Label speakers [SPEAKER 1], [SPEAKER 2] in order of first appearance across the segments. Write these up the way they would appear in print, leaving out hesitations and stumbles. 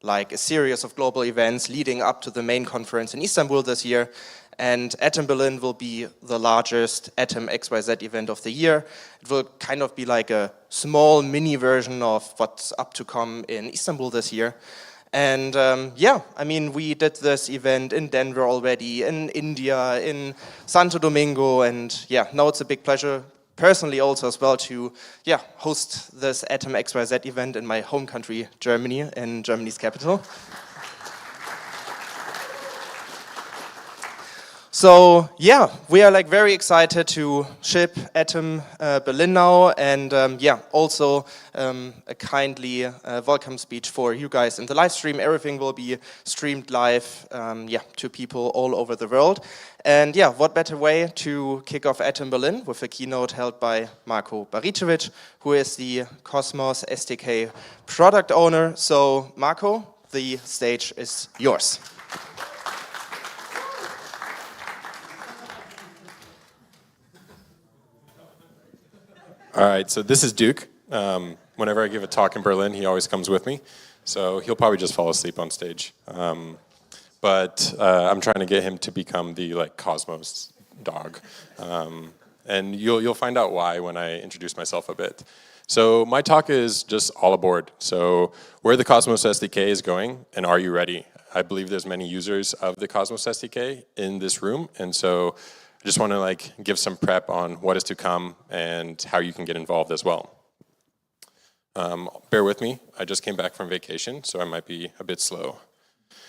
[SPEAKER 1] like a series of global events leading up to the main conference in Istanbul this year. And ATOMBerlin will be the largest ATOMXYZ event of the year. It will kind of be like a small mini version of what's up to come in Istanbul this year. And yeah, I mean, we did this event in Denver already, in India, in Santo Domingo, and yeah, now it's a big pleasure, personally also as well, to host this ATOMXYZ event in my home country, Germany, in Germany's capital. So yeah, we are like very excited to ship ATOMBerlin now, and also a kindly welcome speech for you guys in the live stream. Everything will be streamed live, to people all over the world. And yeah, what better way to kick off ATOMBerlin with a keynote held by Marko Baricevic, who is the Cosmos SDK product owner. So Marko, the stage is yours.
[SPEAKER 2] All right, so this is Duke. Whenever I give a talk in Berlin, he always comes with me. So he'll probably just fall asleep on stage. But I'm trying to get him to become the Cosmos dog. And you'll find out why when I introduce myself a bit. So my talk is just all aboard. So where the Cosmos SDK is going, and are you ready? I believe there's many users of the Cosmos SDK in this room, and so I just want to give some prep on what is to come and how you can get involved as well. Bear with me, I just came back from vacation, so I might be a bit slow.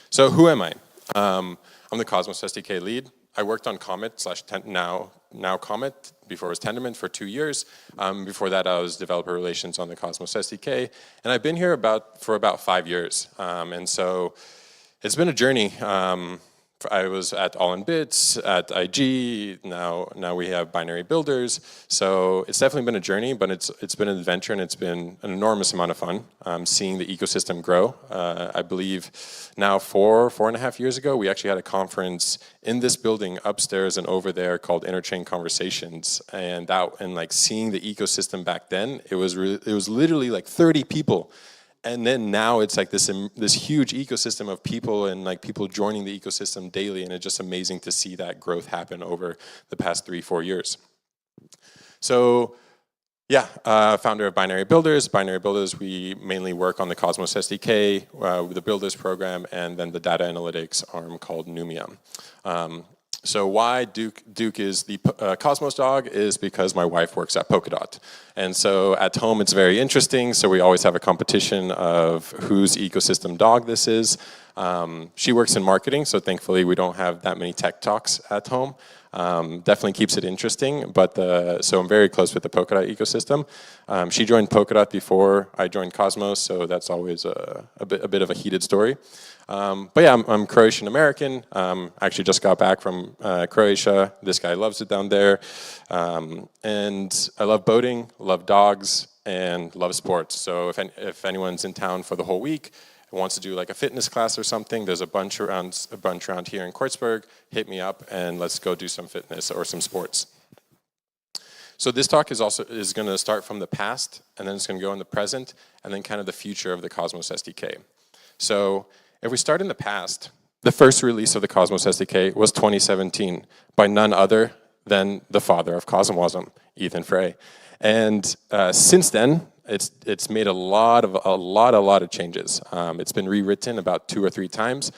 [SPEAKER 2] So who am I? I'm the Cosmos SDK lead. I worked on Comet / now Comet, before it was Tendermint, for 2 years. Before that I was developer relations on the Cosmos SDK, and I've been here for about 5 years. And so it's been a journey. I was at All in Bits, at IG, now we have Binary Builders. So it's definitely been a journey, but it's been an adventure, and it's been an enormous amount of fun seeing the ecosystem grow. I believe now 4.5 years ago, we actually had a conference in this building upstairs and over there called Interchain Conversations, and seeing the ecosystem back then, it was literally like 30 people. And then now it's like this huge ecosystem of people, and people joining the ecosystem daily, and it's just amazing to see that growth happen over the past 3-4 years. So yeah, founder of Binary Builders. Binary Builders, we mainly work on the Cosmos SDK, the Builders program, and then the data analytics arm called Numia. So why Duke is the Cosmos dog is because my wife works at Polkadot. And so at home it's very interesting, so we always have a competition of whose ecosystem dog this is. She works in marketing, so thankfully we don't have that many tech talks at home. Definitely keeps it interesting, but so I'm very close with the Polkadot ecosystem. She joined Polkadot before I joined Cosmos, so that's always a bit of a heated story. But yeah, I'm Croatian American. Actually just got back from Croatia. This guy loves it down there. And I love boating, love dogs, and love sports. So if anyone's in town for the whole week, wants to do like a fitness class or something, there's a bunch around here in Kreuzberg. Hit me up and let's go do some fitness or some sports. So this talk is going to start from the past, and then it's going to go in the present, and then kind of the future of the Cosmos SDK. So if we start in the past, the first release of the Cosmos SDK was 2017 by none other than the father of Cosmosm, Ethan Frey. And since then, it's made a lot of changes. It's been rewritten about 2 or 3 times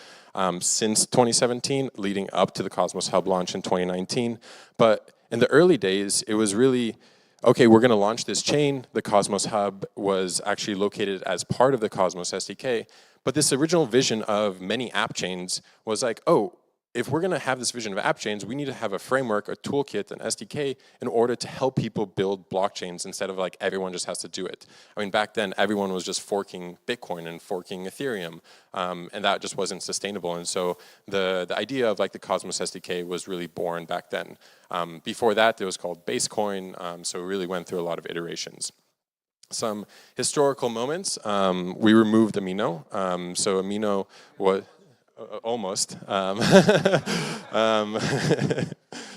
[SPEAKER 2] since 2017, leading up to the Cosmos Hub launch in 2019. But in the early days, it was really, okay, we're going to launch this chain. The Cosmos Hub was actually located as part of the Cosmos SDK. But this original vision of many app chains was like, oh, if we're going to have this vision of app chains, we need to have a framework, a toolkit, an SDK in order to help people build blockchains instead of like everyone just has to do it. I mean, back then, everyone was just forking Bitcoin and forking Ethereum, and that just wasn't sustainable. And so the idea of like the Cosmos SDK was really born back then. Before that, it was called Basecoin, so it really went through a lot of iterations. Some historical moments, we removed Amino. So Amino was... almost.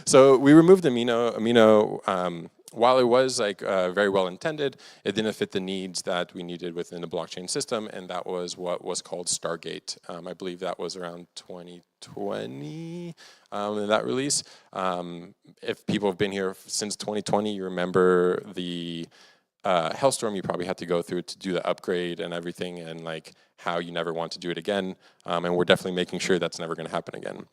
[SPEAKER 2] So we removed Amino. Amino while it was like very well intended, it didn't fit the needs that we needed within the blockchain system, and that was what was called Stargate. I believe that was around 2020 in that release. If people have been here since 2020, you remember the hellstorm you probably had to go through to do the upgrade and everything, and like how you never want to do it again. And we're definitely making sure that's never going to happen again.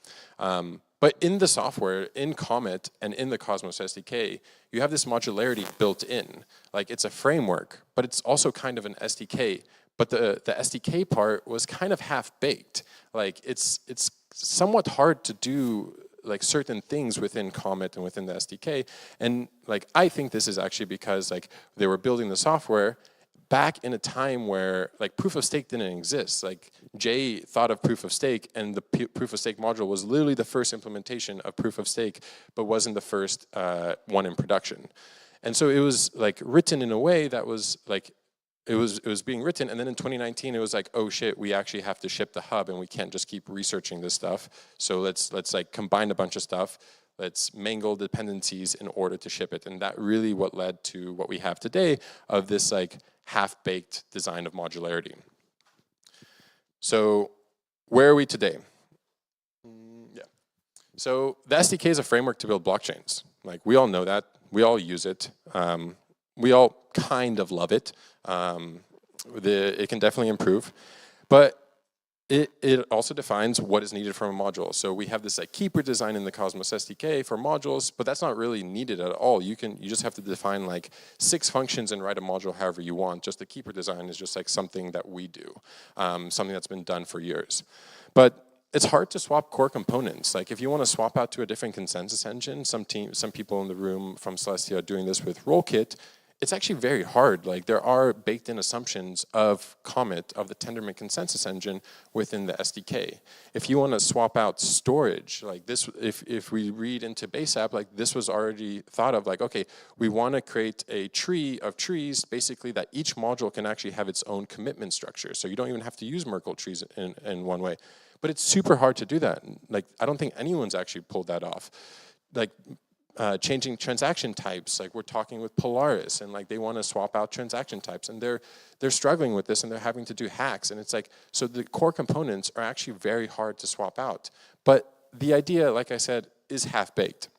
[SPEAKER 2] But in the software, in Comet and in the Cosmos SDK, you have this modularity built in. Like it's a framework, but it's also kind of an SDK. But the SDK part was kind of half-baked. Like it's somewhat hard to do like certain things within Comet and within the SDK. And like I think this is actually because like they were building the software back in a time where like proof of stake didn't exist. Like Jay thought of proof of stake, and the proof of stake module was literally the first implementation of proof of stake, but wasn't the first one in production. And so it was like written in a way that was like, it was being written, and then in 2019 it was like, oh shit, we actually have to ship the hub, and we can't just keep researching this stuff. So let's like combine a bunch of stuff. Let's mangle dependencies in order to ship it. And that really what led to what we have today of this like half-baked design of modularity. So where are we today? Yeah. So the SDK is a framework to build blockchains. Like we all know that. We all use it. We all kind of love it. It can definitely improve. But it also defines what is needed from a module. So we have this like keeper design in the Cosmos SDK for modules, but that's not really needed at all. You just have to define like 6 functions and write a module however you want. Just the keeper design is just like something that we do, something that's been done for years. But it's hard to swap core components. Like if you want to swap out to a different consensus engine, some people in the room from Celestia are doing this with Rollkit. It's actually very hard. Like there are baked-in assumptions of Comet, of the Tendermint consensus engine within the SDK. If you want to swap out storage, like this, if we read into BaseApp, like this was already thought of. Like, okay, we want to create a tree of trees, basically that each module can actually have its own commitment structure. So you don't even have to use Merkle trees in one way. But it's super hard to do that. Like I don't think anyone's actually pulled that off. Like. Changing transaction types, like we're talking with Polaris, and like they want to swap out transaction types, and they're struggling with this, and they're having to do hacks, and it's like, so the core components are actually very hard to swap out. But the idea, like I said, is half-baked.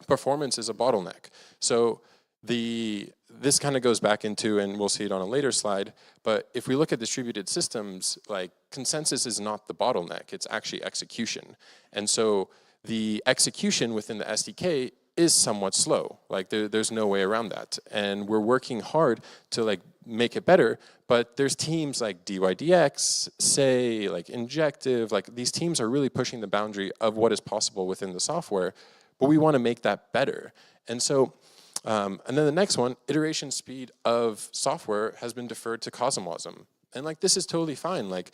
[SPEAKER 2] Performance is a bottleneck. So this kind of goes back into, and we'll see it on a later slide, but if we look at distributed systems, like consensus is not the bottleneck, it's actually execution. And so the execution within the SDK is somewhat slow. Like there's no way around that. And we're working hard to like make it better, but there's teams like DYDX, Say, like Injective, like these teams are really pushing the boundary of what is possible within the software, but we want to make that better. And so, and then the next one, iteration speed of software has been deferred to CosmoWasm. And like this is totally fine. Like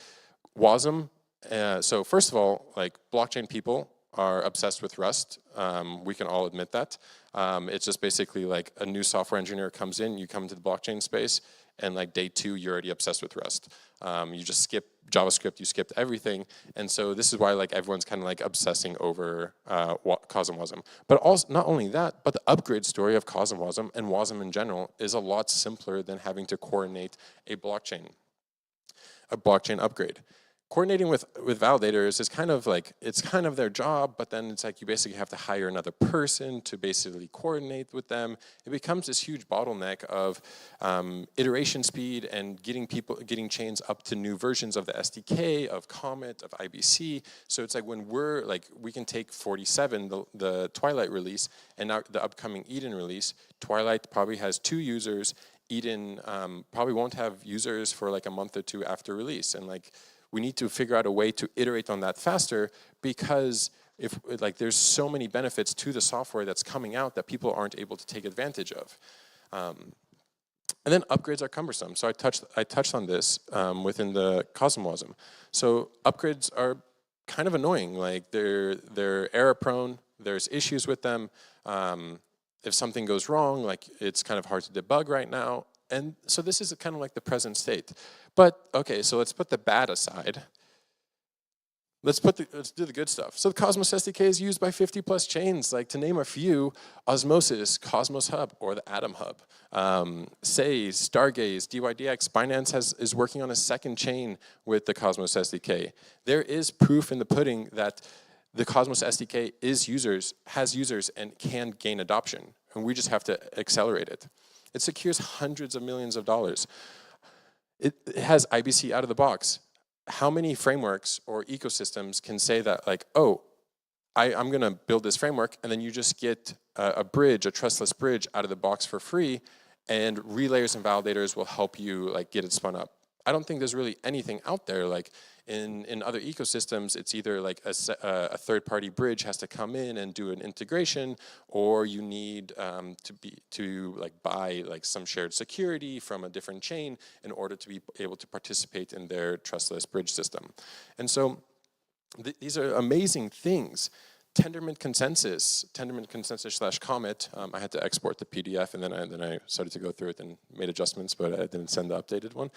[SPEAKER 2] WASM, so first of all, like blockchain people are obsessed with Rust. We can all admit that. It's just basically like a new software engineer comes in, you come into the blockchain space, and like day 2, you're already obsessed with Rust. You just skip JavaScript, you skipped everything. And so this is why like everyone's kind of like obsessing over CosmoWasm. But also, not only that, but the upgrade story of CosmoWasm and WASM in general is a lot simpler than having to coordinate a blockchain upgrade. Coordinating with validators is kind of like, it's kind of their job, but then it's like you basically have to hire another person to basically coordinate with them. It becomes this huge bottleneck of iteration speed and getting chains up to new versions of the SDK, of Comet, of IBC. So it's like when we can take 47, the Twilight release, and now the upcoming Eden release. Twilight probably has 2 users. Eden probably won't have users for like a month or 2 after release. And like, we need to figure out a way to iterate on that faster, because if like there's so many benefits to the software that's coming out that people aren't able to take advantage of. And then upgrades are cumbersome. So I touched on this within the CosmoWasm. So upgrades are kind of annoying. Like they're error prone. There's issues with them. If something goes wrong, like it's kind of hard to debug right now. And so this is kind of like the present state. But, okay, so let's put the bad aside. let's do the good stuff. So the Cosmos SDK is used by 50 plus chains, like to name a few: Osmosis, Cosmos Hub, or the Atom Hub. Say, Stargaze, DYDX, Binance is working on a second chain with the Cosmos SDK. There is proof in the pudding that the Cosmos SDK has users, and can gain adoption. And we just have to accelerate it. It secures hundreds of millions of dollars. It has IBC out of the box. How many frameworks or ecosystems can say that, like, oh, I'm going to build this framework, and then you just get a bridge, a trustless bridge out of the box for free, and relayers and validators will help you like get it spun up. I don't think there's really anything out there. Like in other ecosystems, it's either like a third-party bridge has to come in and do an integration, or you need to like buy like some shared security from a different chain in order to be able to participate in their trustless bridge system. And so these are amazing things. Tendermint consensus / Comet. I had to export the PDF, and then I started to go through it and made adjustments, but I didn't send the updated one.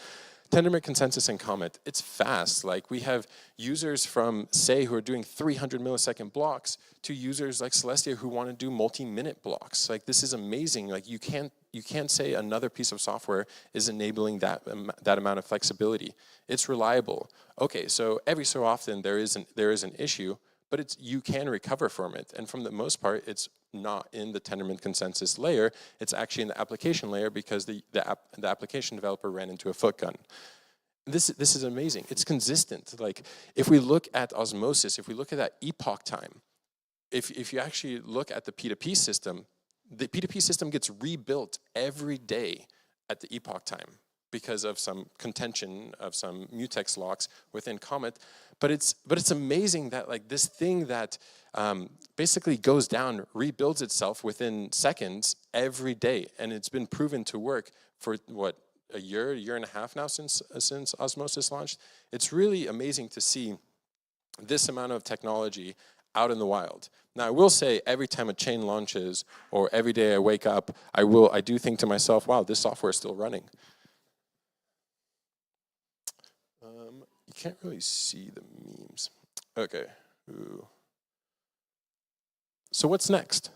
[SPEAKER 2] Tendermint consensus and Comet. It's fast. Like we have users from Say who are doing 300 millisecond blocks to users like Celestia who want to do multi-minute blocks. Like this is amazing. Like you can't say another piece of software is enabling that amount of flexibility. It's reliable. Okay, so every so often there is an issue, but you can recover from it. And from the most part, it's not in the Tendermint consensus layer. It's actually in the application layer because the application developer ran into a foot gun. This is amazing. It's consistent. Like if we look at Osmosis, if we look at that epoch time, if you actually look at the P2P system gets rebuilt every day at the epoch time because of some contention of some mutex locks within Comet. But it's amazing that like this thing that basically goes down, rebuilds itself within seconds every day. And it's been proven to work for what, a year and a half now since Osmosis launched. It's really amazing to see this amount of technology out in the wild. Now I will say every time a chain launches or every day I wake up, I do think to myself, wow, this software is still running. You can't really see the memes. Okay. Ooh. So what's next?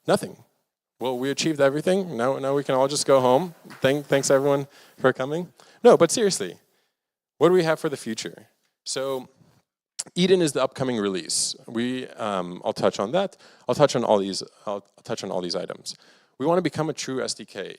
[SPEAKER 2] Nothing. Well, we achieved everything. Now we can all just go home. Thanks everyone for coming. No, but seriously, what do we have for the future? So Eden is the upcoming release. I'll touch on that. I'll touch on all these items. We want to become a true SDK.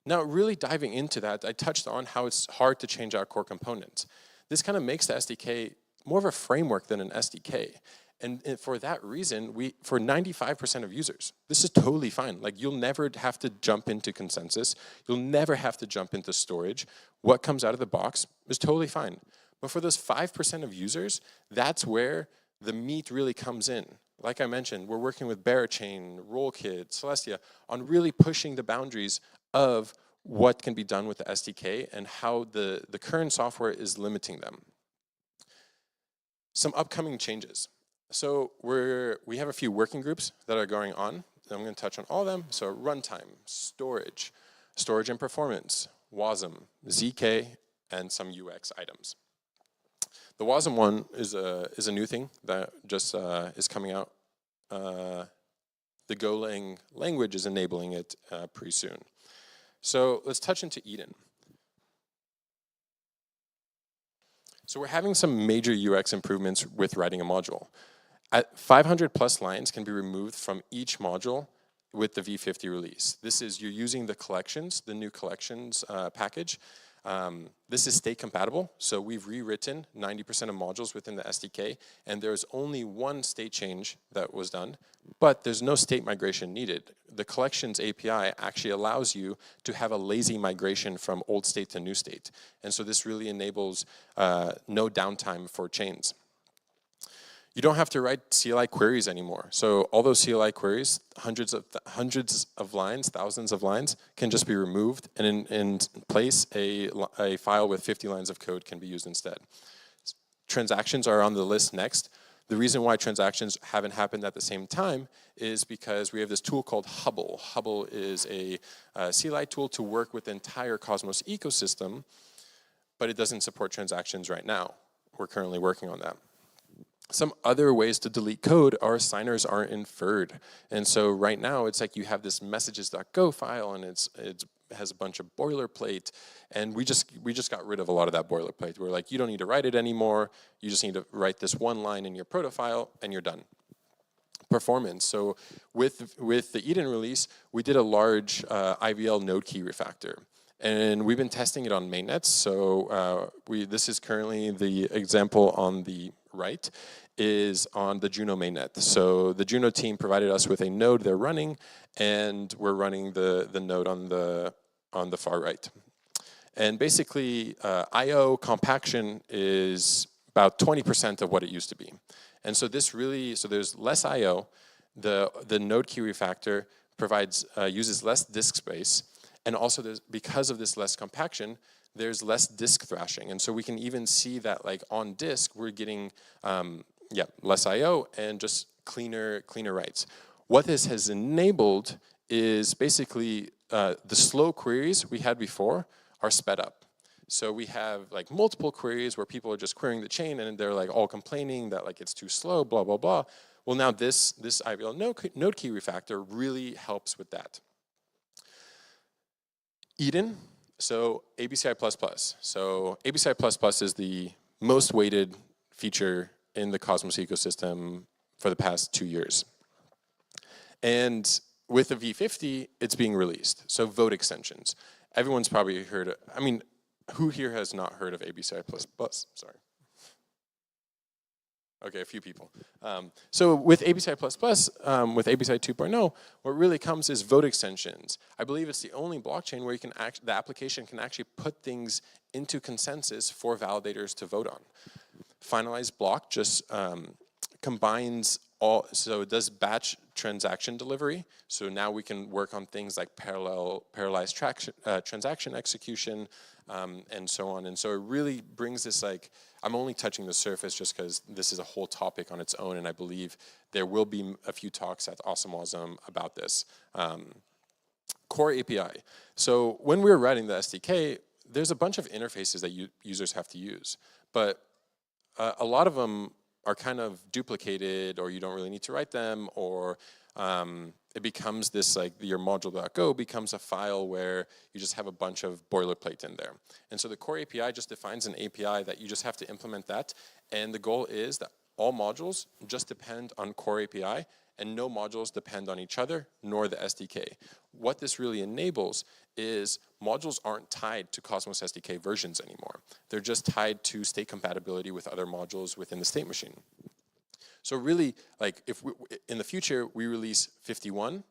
[SPEAKER 2] Now, really diving into that, I touched on how it's hard to change out core components. This kind of makes the SDK more of a framework than an SDK. And for that reason, for 95% of users, this is totally fine. Like you'll never have to jump into consensus. You'll never have to jump into storage. What comes out of the box is totally fine. But for those 5% of users, that's where the meat really comes in. Like I mentioned, we're working with Berachain, Rollkit, Celestia on really pushing the boundaries of what can be done with the SDK and how the current software is limiting them. Some upcoming changes. So we have a few working groups that are going on. I'm going to touch on all of them. So runtime, storage and performance, WASM, ZK, and some UX items. The WASM one is a new thing that just is coming out. The Golang language is enabling it pretty soon. So let's touch into Eden. So we're having some major UX improvements with writing a module. 500 plus lines can be removed from each module with the V50 release. This is, you're using the collections, the new collections package. This is state compatible, so we've rewritten 90% of modules within the SDK, and there's only one state change that was done, but there's no state migration needed. The collections API actually allows you to have a lazy migration from old state to new state, and so this really enables no downtime for chains. You don't have to write CLI queries anymore. So all those CLI queries, hundreds of lines, thousands of lines, can just be removed, and in place, a file with 50 lines of code can be used instead. Transactions are on the list next. The reason why transactions haven't happened at the same time is because we have this tool called Hubble. Hubble is a CLI tool to work with the entire Cosmos ecosystem, but it doesn't support transactions right now. currently working on that. Some other ways to delete code are signers aren't inferred. And so right now it's like you have this messages.go file and it has a bunch of boilerplate, and we just got rid of a lot of that boilerplate. We're like, you don't need to write it anymore. You just need to write this one line in your proto file and you're done. Performance. So with the Eden release, we did a large IVL node key refactor. And we've been testing it on mainnets. So this is currently the example on the right is on the Juno mainnet. So the Juno team provided us with a node they're running, and we're running the node on the far right. And basically, I/O compaction is about 20% of what it used to be. And so there's less I/O. The node key refactor uses less disk space. And also, because of this less compaction, there's less disk thrashing. And so we can even see that, like, on disk, we're getting less I/O and just cleaner writes. What this has enabled is basically the slow queries we had before are sped up. So we have like multiple queries where people are just querying the chain and they're like all complaining that like it's too slow, blah, blah, blah. Well, now this IVL node key refactor really helps with that. Eden, so ABCI++. So ABCI++ is the most weighted feature in the Cosmos ecosystem for the past 2 years. And with the V50, it's being released. So vote extensions. Everyone's probably heard, who here has not heard of ABCI++? Sorry. Okay, a few people. So with ABCI++, with ABCI 2.0, what really comes is vote extensions. I believe it's the only blockchain where you can the application can actually put things into consensus for validators to vote on. Finalized block just combines all, so it does batch transaction delivery. So now we can work on things like parallelized transaction execution, and so on. And so it really brings this, like, I'm only touching the surface just because this is a whole topic on its own, and I believe there will be a few talks at AWESOM about this. Core API. So when we were writing the SDK, there's a bunch of interfaces that users have to use, but a lot of them are kind of duplicated, or you don't really need to write them, or it becomes this, like, your module.go becomes a file where you just have a bunch of boilerplate in there. And so the core API just defines an API that you just have to implement that, and the goal is that all modules just depend on core API, and no modules depend on each other, nor the SDK. What this really enables is modules aren't tied to Cosmos SDK versions anymore. They're just tied to state compatibility with other modules within the state machine. So really, like, if in the future we release 51,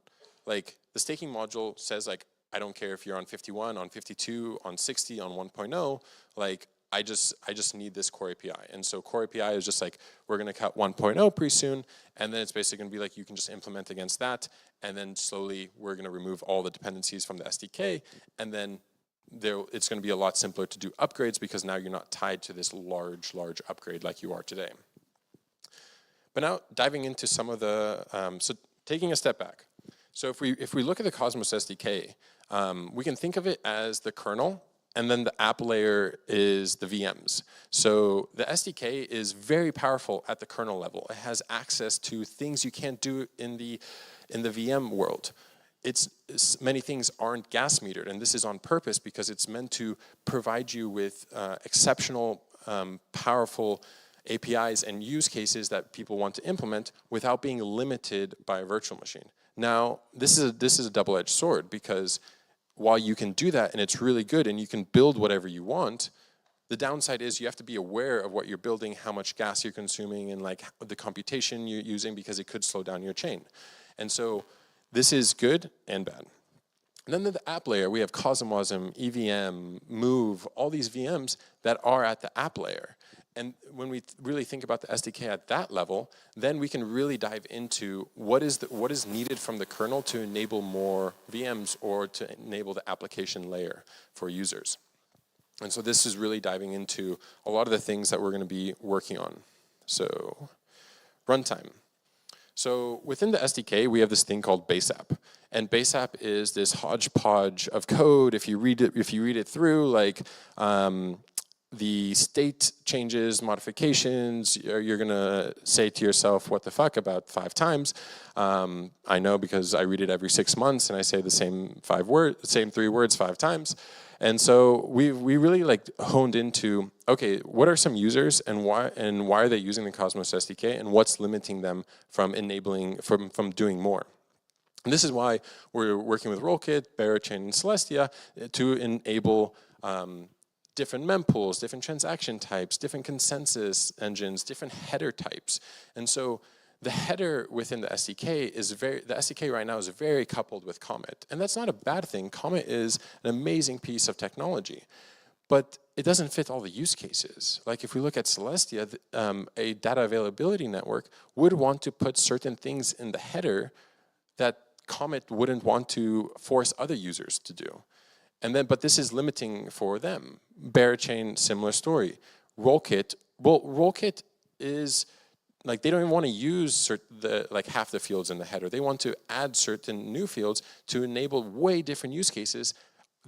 [SPEAKER 2] like, the staking module says, like, I don't care if you're on 51, on 52, on 60, on 1.0, like, I just need this core API. And so core API is just like, we're gonna cut 1.0 pretty soon, and then it's basically gonna be like, you can just implement against that, and then slowly we're gonna remove all the dependencies from the SDK, and then it's gonna be a lot simpler to do upgrades because now you're not tied to this large upgrade like you are today. But now diving into some of the, so taking a step back. So if we look at the Cosmos SDK, we can think of it as the kernel, and then the app layer is the VMs. So the SDK is very powerful at the kernel level. It has access to things you can't do in the VM world. Many things aren't gas metered, and this is on purpose because it's meant to provide you with exceptional, powerful APIs and use cases that people want to implement without being limited by a virtual machine. Now, this is a double-edged sword, because while you can do that and it's really good and you can build whatever you want, the downside is you have to be aware of what you're building, how much gas you're consuming, and like the computation you're using, because it could slow down your chain. And so this is good and bad. And then the app layer, we have CosmoverseHQ, EVM, Move, all these VMs that are at the app layer. And when we really think about the SDK at that level, then we can really dive into what is needed from the kernel to enable more VMs or to enable the application layer for users. And so this is really diving into a lot of the things that we're going to be working on. So runtime. So within the SDK, we have this thing called base app. And base app is this hodgepodge of code. If you read it through, like, the state changes, modifications, you're gonna say to yourself, what the fuck, about 5 times. I know because I read it every 6 months and I say the same 3 words 5 times. And so we really like honed into, okay, what are some users and why are they using the Cosmos SDK, and what's limiting them from from doing more? And this is why we're working with Rollkit, Berachain, and Celestia to enable different mempools, different transaction types, different consensus engines, different header types. And so the header within the SDK the SDK right now is very coupled with Comet. And that's not a bad thing. Comet is an amazing piece of technology, but it doesn't fit all the use cases. Like if we look at Celestia, a data availability network would want to put certain things in the header that Comet wouldn't want to force other users to do. But this is limiting for them. Berachain, similar story. Rollkit, Rollkit is like, they don't even want to use half the fields in the header. They want to add certain new fields to enable way different use cases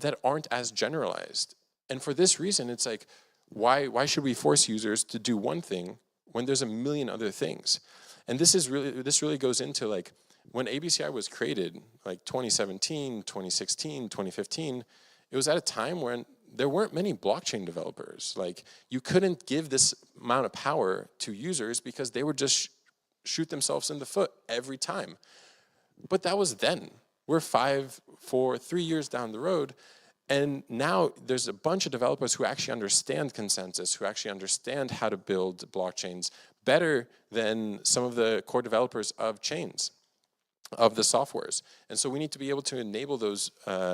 [SPEAKER 2] that aren't as generalized. And for this reason, it's like, why should we force users to do one thing when there's a million other things? And this really goes into like, when ABCI was created, like 2017, 2016, 2015, it was at a time when there weren't many blockchain developers. Like, you couldn't give this amount of power to users because they would just shoot themselves in the foot every time. But that was then. We're 3 years down the road, and now there's a bunch of developers who actually understand consensus, who actually understand how to build blockchains better than some of the core developers of chains, of the softwares. And so we need to be able to enable those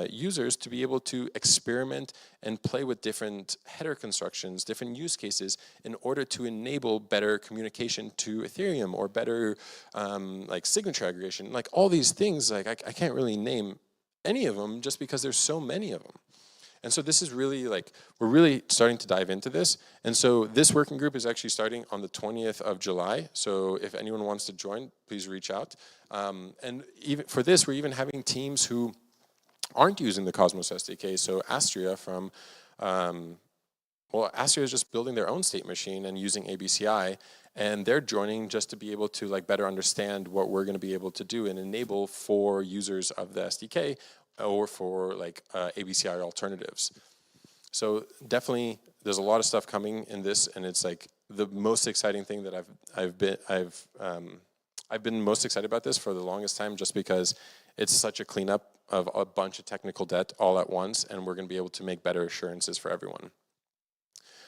[SPEAKER 2] users to be able to experiment and play with different header constructions, different use cases, in order to enable better communication to Ethereum, or better like signature aggregation. Like all these things, like I can't really name any of them just because there's so many of them. And so this is really like, we're really starting to dive into this. And so this working group is actually starting on the 20th of July. So if anyone wants to join, please reach out. And even for this, we're even having teams who aren't using the Cosmos SDK. So Astria from, Astria is just building their own state machine and using ABCI. And they're joining just to be able to like better understand what we're going to be able to do and enable for users of the SDK, or for like ABCI alternatives. So definitely, there's a lot of stuff coming in this, and it's like the most exciting thing that I've been most excited about this for the longest time, just because it's such a cleanup of a bunch of technical debt all at once, and we're going to be able to make better assurances for everyone.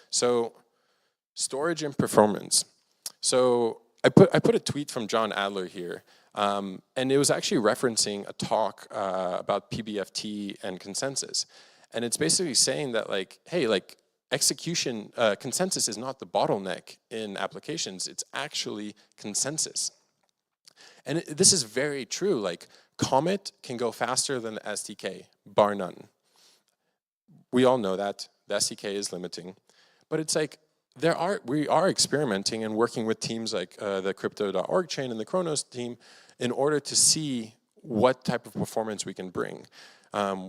[SPEAKER 2] So storage and performance. So I put a tweet from John Adler here. And it was actually referencing a talk about PBFT and consensus. And it's basically saying that like, hey, like execution, consensus is not the bottleneck in applications, it's actually consensus. And this is very true. Like Comet can go faster than the SDK, bar none. We all know that. The SDK is limiting. But it's like, we are experimenting and working with teams like the crypto.org chain and the Chronos team in order to see what type of performance we can bring.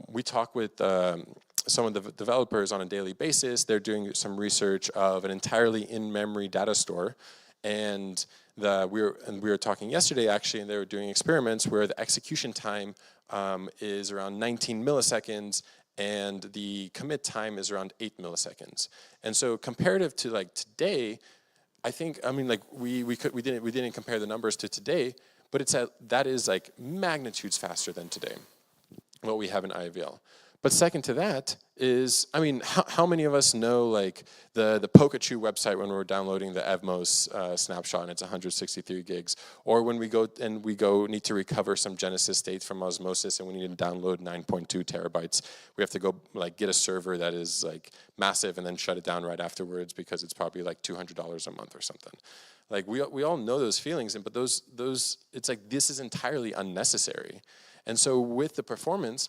[SPEAKER 2] We talk with some of the developers on a daily basis. They're doing some research of an entirely in-memory data store. And we were talking yesterday actually, and they were doing experiments where the execution time is around 19 milliseconds, and the commit time is around 8 milliseconds. And so comparative to like today, we didn't compare the numbers to today, but that is like magnitudes faster than today, what we have in IAVL. But second to that is, how many of us know like the Pokachu website when we're downloading the Evmos snapshot and it's 163 gigs, or when we need to recover some Genesis state from Osmosis and we need to download 9.2 terabytes. We have to go like get a server that is like massive and then shut it down right afterwards because it's probably like $200 a month or something. Like we all know those feelings, but those it's like this is entirely unnecessary. And so with the performance,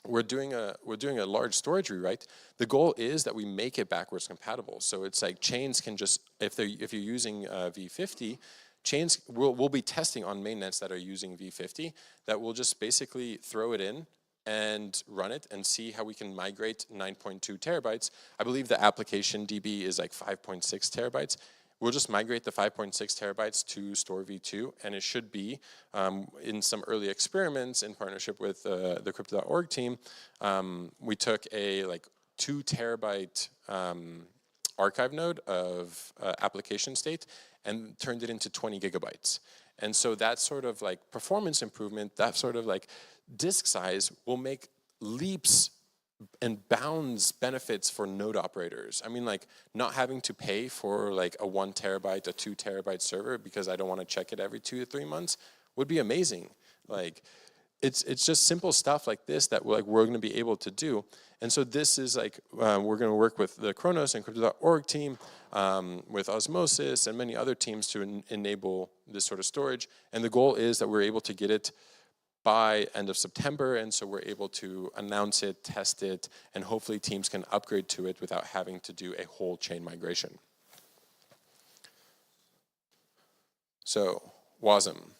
[SPEAKER 2] we're doing a large storage rewrite. The goal is that we make it backwards compatible. So it's like chains can just, if you're using V50, chains we'll be testing on mainnets that are using V50, that will just basically throw it in and run it and see how we can migrate 9.2 terabytes. I believe the application DB is like 5.6 terabytes. We'll just migrate the 5.6 terabytes to Store v2, and it should be, in some early experiments in partnership with the Crypto.org team, we took a like 2 terabyte archive node of application state and turned it into 20 gigabytes. And so that sort of like performance improvement, that sort of like disk size will make leaps and bounds benefits for node operators. I mean, like not having to pay for like a 1 terabyte, a 2 terabyte server because I don't want to check it every 2 to 3 months would be amazing. Like it's just simple stuff like this that we're going to be able to do. And so this is like, we're going to work with the Kronos and Crypto.org team, with Osmosis and many other teams to enable this sort of storage. And the goal is that we're able to get it by end of September, and so we're able to announce it, test it, and hopefully teams can upgrade to it without having to do a whole chain migration. So, WASM.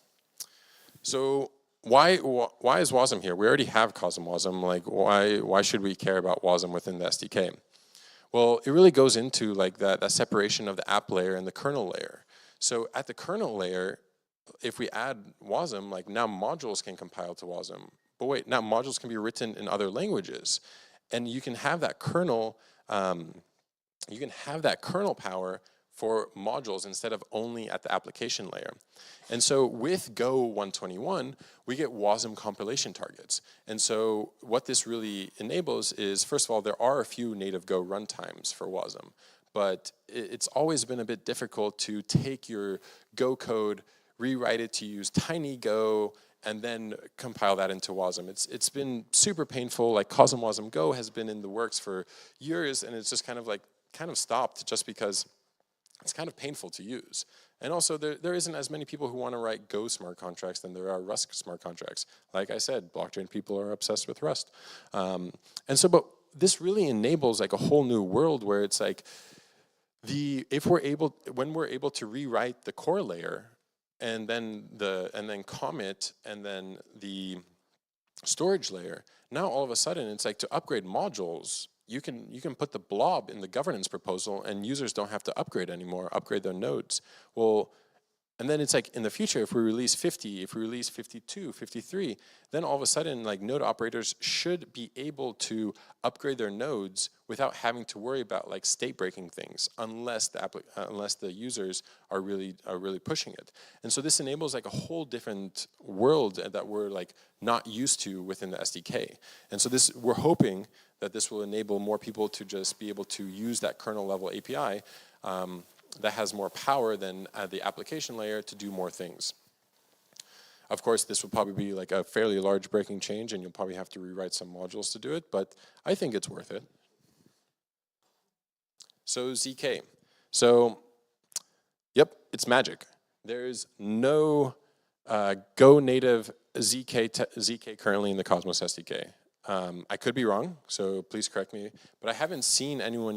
[SPEAKER 2] So, why is WASM here? We already have CosmoWASM. Like, why should we care about WASM within the SDK? Well, it really goes into like that separation of the app layer and the kernel layer. So at the kernel layer, if we add WASM, like now modules can compile to WASM. But wait, now modules can be written in other languages, and you can have that kernel. You can have that kernel power for modules instead of only at the application layer. And so with Go 121, we get WASM compilation targets. And so what this really enables is, first of all, there are a few native Go runtimes for WASM, but it's always been a bit difficult to take your Go code, rewrite it to use tiny Go, and then compile that into WASM. It's been super painful. Like CosmoWASM Go has been in the works for years, and it's just kind of stopped just because it's kind of painful to use. And also, there isn't as many people who want to write Go smart contracts than there are Rust smart contracts. Like I said, blockchain people are obsessed with Rust. And so, but this really enables like a whole new world where it's like, when we're able to rewrite the core layer and then commit and then the storage layer, now all of a sudden it's like to upgrade modules, you can put the blob in the governance proposal and users don't have to upgrade anymore, upgrade their nodes. Well, and then it's like in the future, if we release 50, if we release 52, 53, then all of a sudden like node operators should be able to upgrade their nodes without having to worry about like state breaking things unless the users are really pushing it. And so this enables like a whole different world that we're like not used to within the SDK. And so we're hoping that this will enable more people to just be able to use that kernel level API that has more power than the application layer to do more things. Of course, this will probably be like a fairly large breaking change, and you'll probably have to rewrite some modules to do it, but I think it's worth it. So ZK. So, yep, it's magic. There's no Go native ZK currently in the Cosmos SDK. I could be wrong, so please correct me, but I haven't seen anyone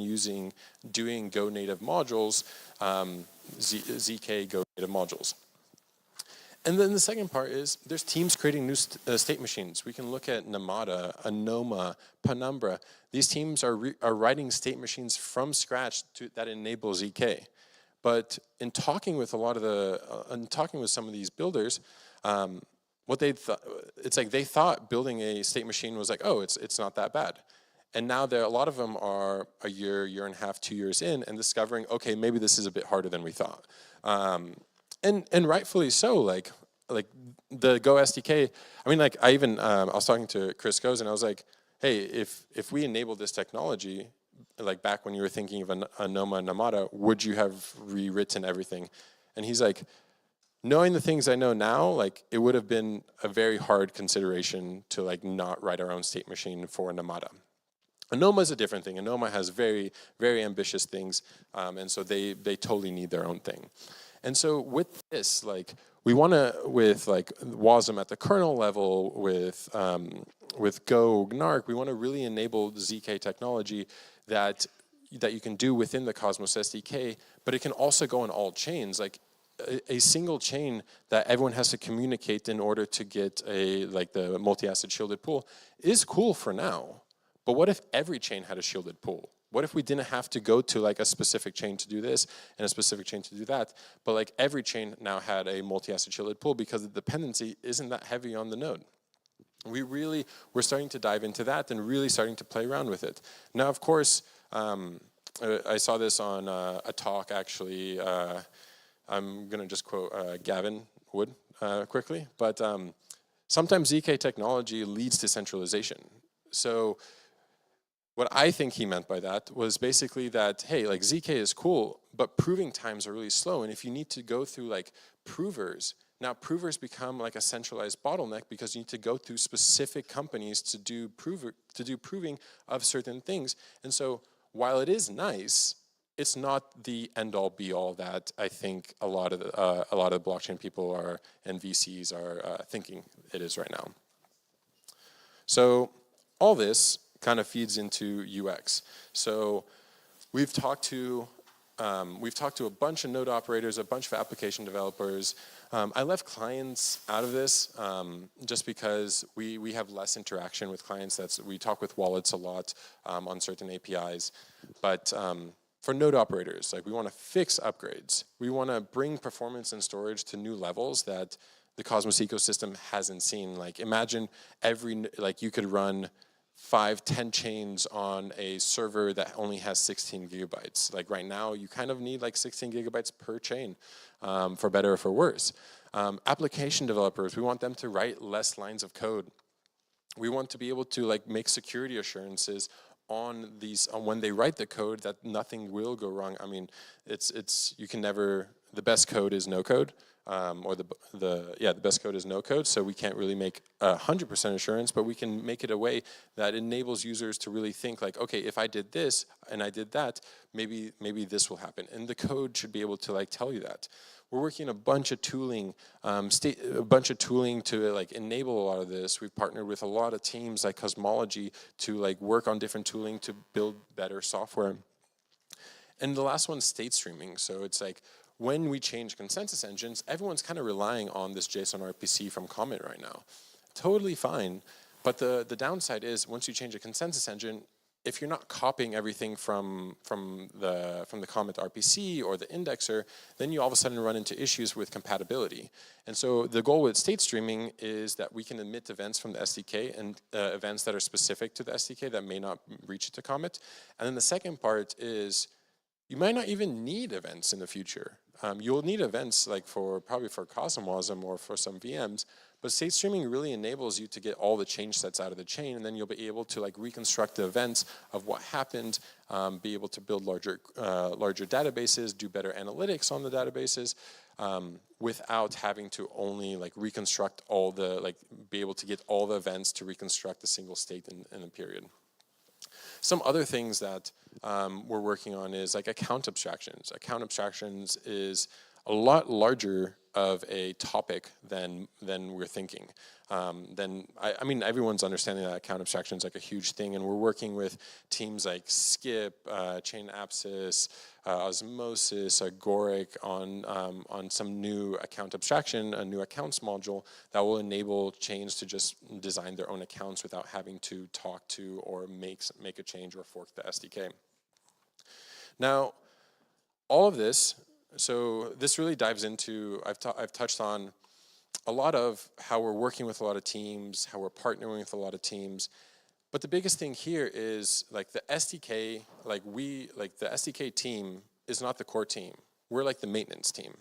[SPEAKER 2] doing Go native modules, ZK Go native modules. And then the second part is there's teams creating new state machines. We can look at Namada, Anoma, Penumbra. These teams are writing state machines from scratch that enable ZK. But in talking with some of these builders, what they thought, it's like they thought building a state machine was like, oh, it's not that bad. And now a lot of them are a year and a half, 2 years in and discovering, okay, maybe this is a bit harder than we thought. And rightfully so, like the Go SDK, I mean, like I was talking to Chris Goes and I was like, hey, if we enable this technology, like back when you were thinking of Anoma and Namada, would you have rewritten everything? And he's like, knowing the things I know now, like it would have been a very hard consideration to like not write our own state machine for Namada. Anoma is a different thing. Anoma has very, very ambitious things, and so they totally need their own thing. And so with this, like we want to, with like WASM at the kernel level, with Go, Gnark, we want to really enable the ZK technology that you can do within the Cosmos SDK, but it can also go on all chains. Like a single chain that everyone has to communicate in order to get the multi-asset shielded pool is cool for now. But what if every chain had a shielded pool? What if we didn't have to go to like a specific chain to do this and a specific chain to do that, but like every chain now had a multi-asset shielded pool because the dependency isn't that heavy on the node? We're starting to dive into that and really starting to play around with it. Now, of course, I saw this on a talk actually. I'm going to just quote Gavin Wood quickly, but sometimes ZK technology leads to centralization. So what I think he meant by that was basically that, hey, like ZK is cool, but proving times are really slow. And if you need to go through like provers, now provers become like a centralized bottleneck because you need to go through specific companies to do proving of certain things. And so while it is nice, it's not the end-all be-all that I think a lot of the blockchain people are and VCs are thinking it is right now. So all this kind of feeds into UX. So we've talked to a bunch of node operators, a bunch of application developers. I left clients out of this just because we have less interaction with clients. We talk with wallets a lot on certain APIs, but for node operators, like we want to fix upgrades. We want to bring performance and storage to new levels that the Cosmos ecosystem hasn't seen. Like imagine you could run 5-10 chains on a server that only has 16 gigabytes. Like right now, you kind of need like 16 gigabytes per chain, for better or for worse. Application developers, we want them to write less lines of code. We want to be able to like make security assurances on when they write the code that nothing will go wrong. I mean, you can never. The best code is no code. The best code is no code, so we can't really make 100% assurance, but we can make it a way that enables users to really think like, okay, if I did this and I did that, maybe this will happen, and the code should be able to like tell you that. We're working a bunch of tooling, to like enable a lot of this. We've partnered with a lot of teams like Cosmology to like work on different tooling to build better software. And the last one's state streaming. So it's like, when we change consensus engines, everyone's kind of relying on this JSON RPC from Comet right now. Totally fine, but the downside is once you change a consensus engine, if you're not copying everything from the Comet RPC or the indexer, then you all of a sudden run into issues with compatibility. And so the goal with state streaming is that we can emit events from the SDK and events that are specific to the SDK that may not reach it to Comet. And then the second part is you might not even need events in the future. You'll need events like probably for Cosmosm or for some VMs, but state streaming really enables you to get all the change sets out of the chain, and then you'll be able to like reconstruct the events of what happened, be able to build larger databases, do better analytics on the databases, without having to only like reconstruct be able to get all the events to reconstruct a single state in a period. Some other things that we're working on is like account abstractions. Account abstractions is a lot larger of a topic than we're thinking. I mean, everyone's understanding that account abstraction is like a huge thing, and we're working with teams like Skip, Chain Apsis, Osmosis, Agoric on some new account abstraction, a new accounts module that will enable chains to just design their own accounts without having to talk to or make a change or fork the SDK. Now, all of this, so this really dives into, I've touched on a lot of how we're working with a lot of teams, how we're partnering with a lot of teams. But the biggest thing here is like the SDK, the SDK team is not the core team. We're like the maintenance team.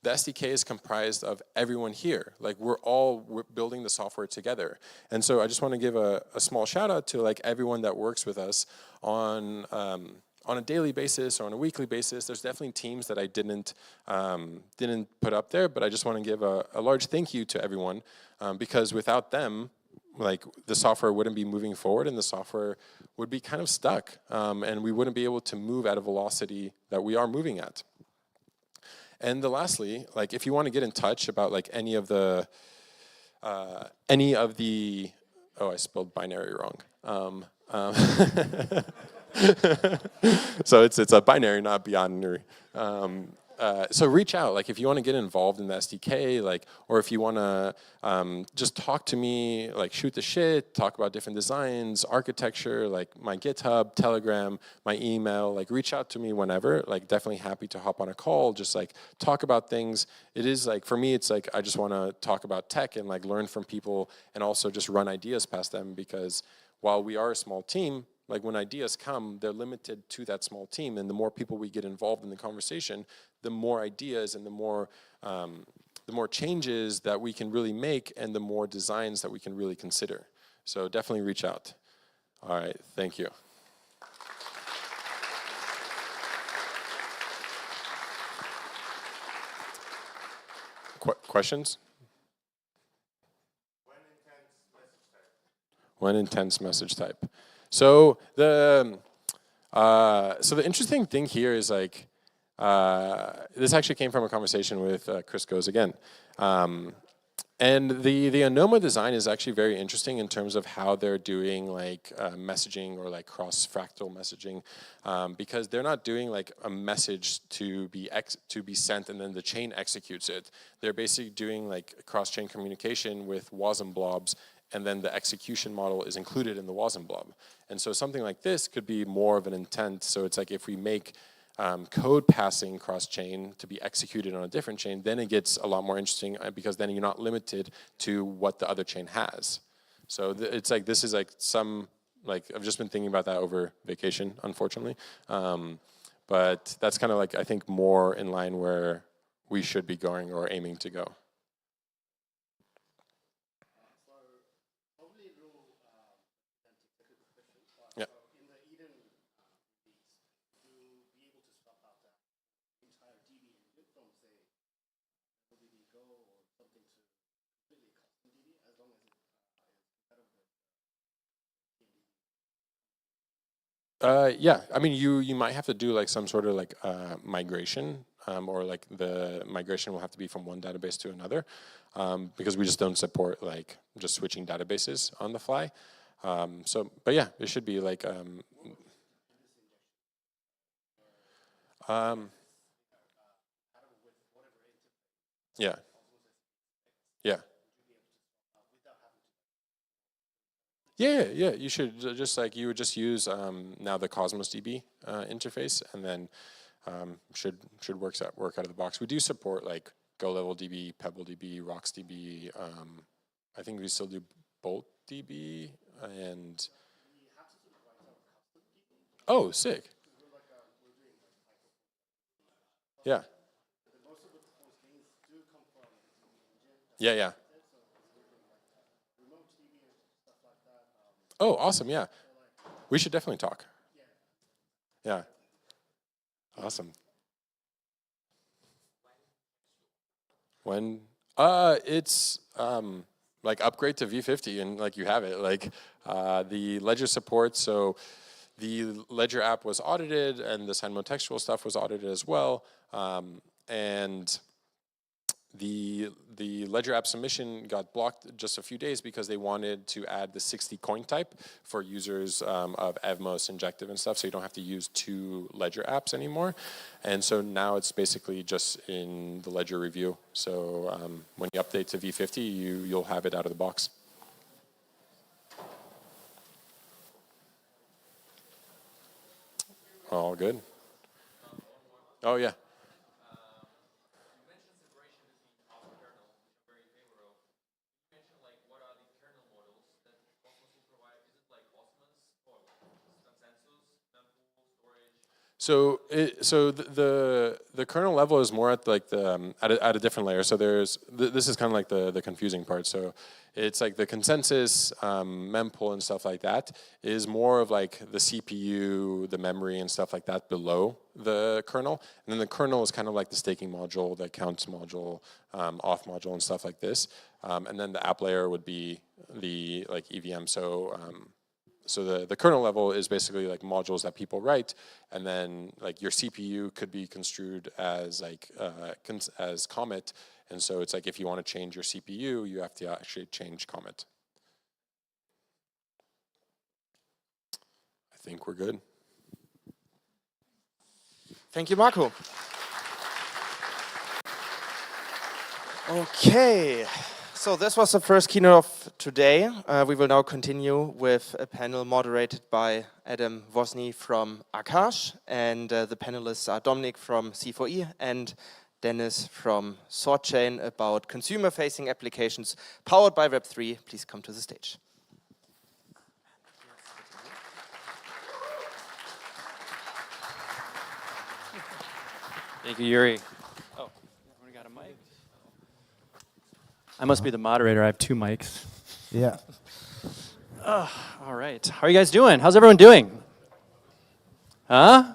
[SPEAKER 2] The SDK is comprised of everyone here. Like we're building the software together. And so I just want to give a small shout out to like everyone that works with us on a daily basis or on a weekly basis. There's definitely teams that I didn't put up there, but I just want to give a large thank you to everyone because without them, like the software wouldn't be moving forward and the software would be kind of stuck and we wouldn't be able to move at a velocity that we are moving at. And lastly, like if you want to get in touch about like any of the, oh, I spelled binary wrong. So it's a binary, not binary. so reach out. Like if you want to get involved in the SDK, like, or if you want to just talk to me, like shoot the shit, talk about different designs, architecture, like my GitHub, Telegram, my email, like reach out to me whenever. Like definitely happy to hop on a call, just like talk about things. It is like, for me, it's like I just want to talk about tech and like learn from people and also just run ideas past them, because while we are a small team, like when ideas come, they're limited to that small team, and the more people we get involved in the conversation, the more ideas and the more changes that we can really make, and the more designs that we can really consider. So definitely reach out. All right, thank you. Questions? When intense message type. So the interesting thing here is like, this actually came from a conversation with Chris Goes again. And the ANOMA design is actually very interesting in terms of how they're doing like messaging or like cross-fractal messaging, because they're not doing like a message to be sent and then the chain executes it. They're basically doing like cross-chain communication with WASM blobs, and then the execution model is included in the WASM blob. And so something like this could be more of an intent. So it's like if we make code passing cross-chain to be executed on a different chain, then it gets a lot more interesting, because then you're not limited to what the other chain has. So it's like, this is like I've just been thinking about that over vacation, unfortunately. But that's kind of like, I think, more in line where we should be going or aiming to go. Yeah, I mean, you might have to do like some sort of like migration, or like the migration will have to be from one database to another, because we just don't support like just switching databases on the fly. But yeah, it should be like, yeah, yeah. Yeah, you should just like, you would just use now the Cosmos DB interface, and then should work out of the box. We do support like GoLevel DB, Pebble DB, Rocks DB. I think we still do Bolt DB, and oh, sick. Yeah. Yeah. Oh, awesome. Yeah. We should definitely talk. Yeah. Awesome. When? It's like upgrade to V50 and like you have it. Like the Ledger support. So the Ledger app was audited, and the Signmo textual stuff was audited as well. And the Ledger app submission got blocked just a few days because they wanted to add the 60 coin type for users of Evmos, Injective, and stuff, so you don't have to use 2 Ledger apps anymore. And so now it's basically just in the Ledger review. So when you update to V50, you'll have it out of the box. All good. Oh yeah. So the kernel level is more at like the at a different layer. So this is kind of like the confusing part. So it's like the consensus, mempool and stuff like that is more of like the CPU, the memory and stuff like that below the kernel. And then the kernel is kind of like the staking module, the accounts module, auth module and stuff like this. And then the app layer would be the like EVM. So the kernel level is basically like modules that people write, and then like your CPU could be construed as like as Comet, and so it's like if you want to change your CPU, you have to actually change Comet. I think we're good.
[SPEAKER 1] Thank you, Marco. Okay, so this was the first keynote of today. We will now continue with a panel moderated by Adam Wozny from Akash, and the panelists are Dominik from C4E and Dennis from SwordChain about consumer-facing applications powered by Web3. Please come to the stage.
[SPEAKER 3] Thank you, Yuri. Oh, everyone got a mic? I must be the moderator. I have 2 mics.
[SPEAKER 4] Yeah.
[SPEAKER 3] All right. How are you guys doing? How's everyone doing? Huh?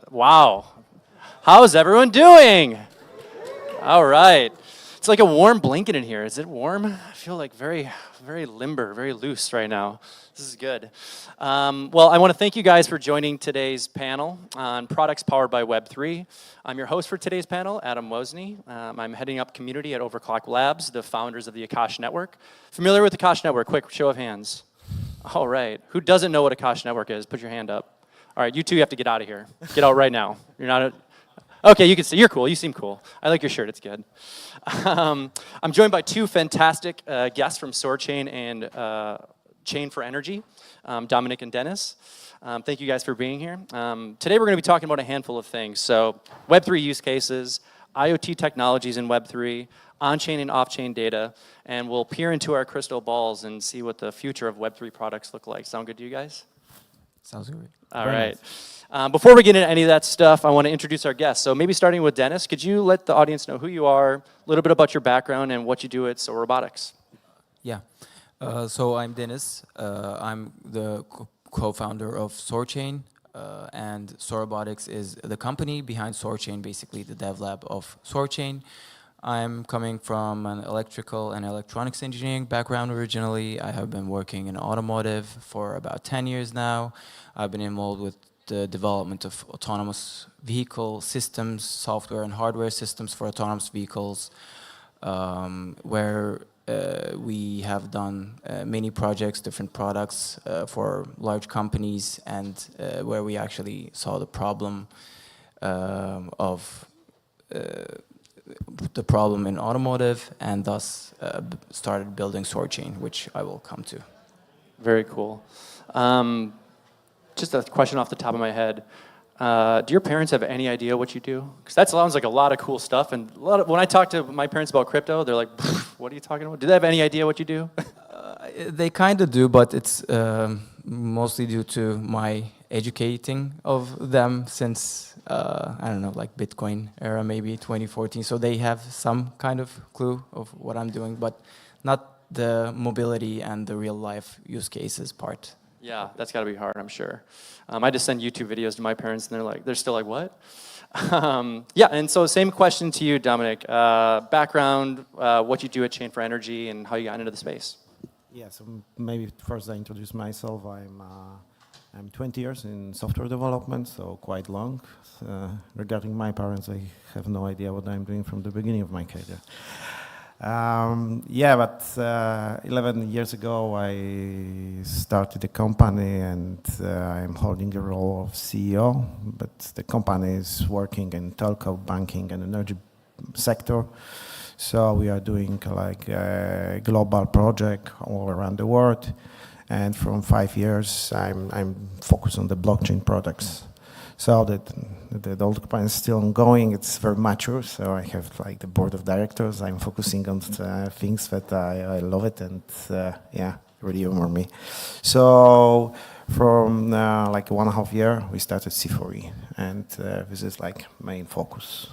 [SPEAKER 3] Wow. How's everyone doing? All right. It's like a warm blanket in here. Is it warm? I feel like very, very limber, very loose right now. This is good. Well, I want to thank you guys for joining today's panel on products powered by Web3. I'm your host for today's panel, Adam Wozny. I'm heading up community at Overclock Labs, the founders of the Akash Network. Familiar with the Akash Network? Quick show of hands. All right. Who doesn't know what Akash Network is? Put your hand up. All right, you two have to get out of here. Get out right now. You're not. Okay, you can see. You're cool. You seem cool. I like your shirt. It's good. I'm joined by 2 fantastic guests from SwordChain and Chain for Energy, Dominik and Dennis. Thank you guys for being here. Today we're going to be talking about a handful of things. So Web3 use cases, IoT technologies in Web3, on-chain and off-chain data, and we'll peer into our crystal balls and see what the future of Web3 products look like. Sound good to you guys?
[SPEAKER 4] Sounds good.
[SPEAKER 3] All right. Before we get into any of that stuff, I want to introduce our guests. So maybe starting with Dennis, could you let the audience know who you are, a little bit about your background, and what you do at Soul Robotics?
[SPEAKER 4] Yeah. So I'm Dennis. I'm the co-founder of SwordChain, and Soul Robotics is the company behind SwordChain, basically the dev lab of SwordChain. I'm coming from an electrical and electronics engineering background originally. I have been working in automotive for about 10 years now. I've been involved with the development of autonomous vehicle systems, software and hardware systems for autonomous vehicles, where we have done many projects, different products for large companies, and where we actually saw the problem of the problem in automotive, and thus started building SwordChain, which I will come to.
[SPEAKER 3] Very cool. Just a question off the top of my head. Do your parents have any idea what you do? Because that sounds like a lot of cool stuff. And when I talk to my parents about crypto, they're like, what are you talking about? Do they have any idea what you do?
[SPEAKER 4] They kind of do, but it's mostly due to my educating of them since, I don't know, like Bitcoin era, maybe 2014. So they have some kind of clue of what I'm doing, but not the mobility and the real life use cases part.
[SPEAKER 3] Yeah, that's got to be hard, I'm sure. I just send YouTube videos to my parents, and they're still like, what? Yeah, and so same question to you, Dominik. Background, what you do at Chain for Energy, and how you got into the space.
[SPEAKER 5] Yeah, so maybe first I introduce myself. I'm 20 years in software development, so quite long. Regarding my parents, I have no idea what I'm doing from the beginning of my career. Yeah, but 11 years ago I started a company, and I'm holding a role of CEO, but the company is working in telco, banking and energy sector. So we are doing like a global project all around the world, and from 5 years I'm focused on the blockchain products. So the old company is still ongoing. It's very mature. So I have like the board of directors. I'm focusing on things that I love it, and yeah, really humor me. So from like 1.5 years, we started C4E, and this is like main focus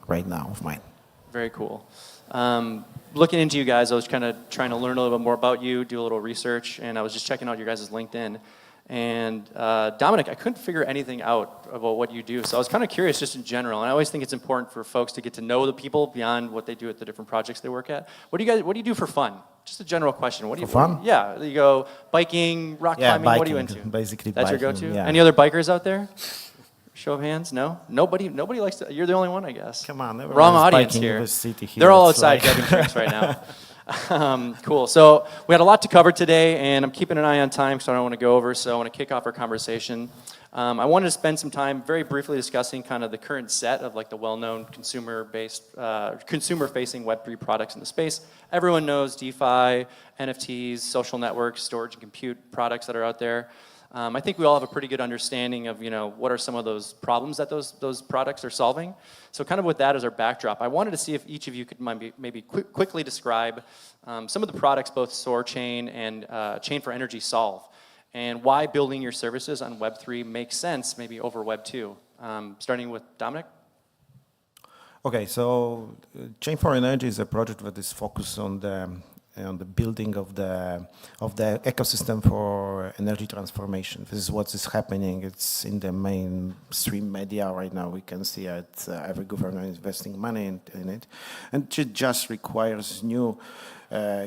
[SPEAKER 5] right now of mine.
[SPEAKER 3] Very cool. Looking into you guys, I was kind of trying to learn a little bit more about you, do a little research, and I was just checking out your guys' LinkedIn. And Dominik, I couldn't figure anything out about what you do, so I was kind of curious just in general. And I always think it's important for folks to get to know the people beyond what they do at the different projects they work at. What do you do for fun? Just a general question. What do you
[SPEAKER 5] for fun?
[SPEAKER 3] Yeah, you go biking, rock climbing.
[SPEAKER 5] Biking,
[SPEAKER 3] what are you into?
[SPEAKER 5] Basically,
[SPEAKER 3] that's
[SPEAKER 5] biking,
[SPEAKER 3] your go-to.
[SPEAKER 5] Yeah.
[SPEAKER 3] Any other bikers out there? Show of hands. No. Nobody likes to. You're the only one, I guess.
[SPEAKER 5] Come on,
[SPEAKER 3] wrong audience here. They're all outside getting drinks right now. Cool. So we had a lot to cover today, and I'm keeping an eye on time, so I don't want to go over. So I want to kick off our conversation. I wanted to spend some time very briefly discussing kind of the current set of like the well-known consumer-based, consumer-facing Web3 products in the space. Everyone knows DeFi, NFTs, social networks, storage and compute products that are out there. I think we all have a pretty good understanding of, what are some of those problems that those products are solving. So kind of with that as our backdrop, I wanted to see if each of you could maybe quickly describe some of the products both SoarChain and Chain for Energy solve, and why building your services on Web3 makes sense maybe over Web2. Starting with Dominic.
[SPEAKER 5] Okay, so Chain for Energy is a project that is focused on the building of the ecosystem for energy transformation. This is what is happening. It's in the mainstream media right now. We can see it. Every government investing money in it, and it just requires new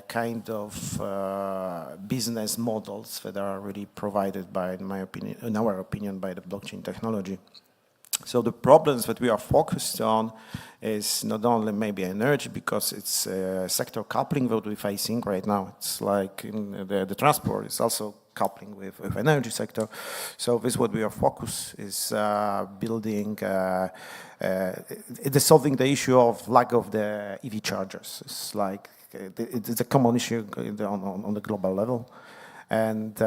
[SPEAKER 5] kind of business models that are really provided by, in our opinion, by the blockchain technology. So the problems that we are focused on is not only maybe energy, because it's sector coupling that we're facing right now. It's like in the transport, it's also coupling with energy sector. So this is what we are focused is building, it is solving the issue of lack of the EV chargers. It's like it's a common issue on the global level. And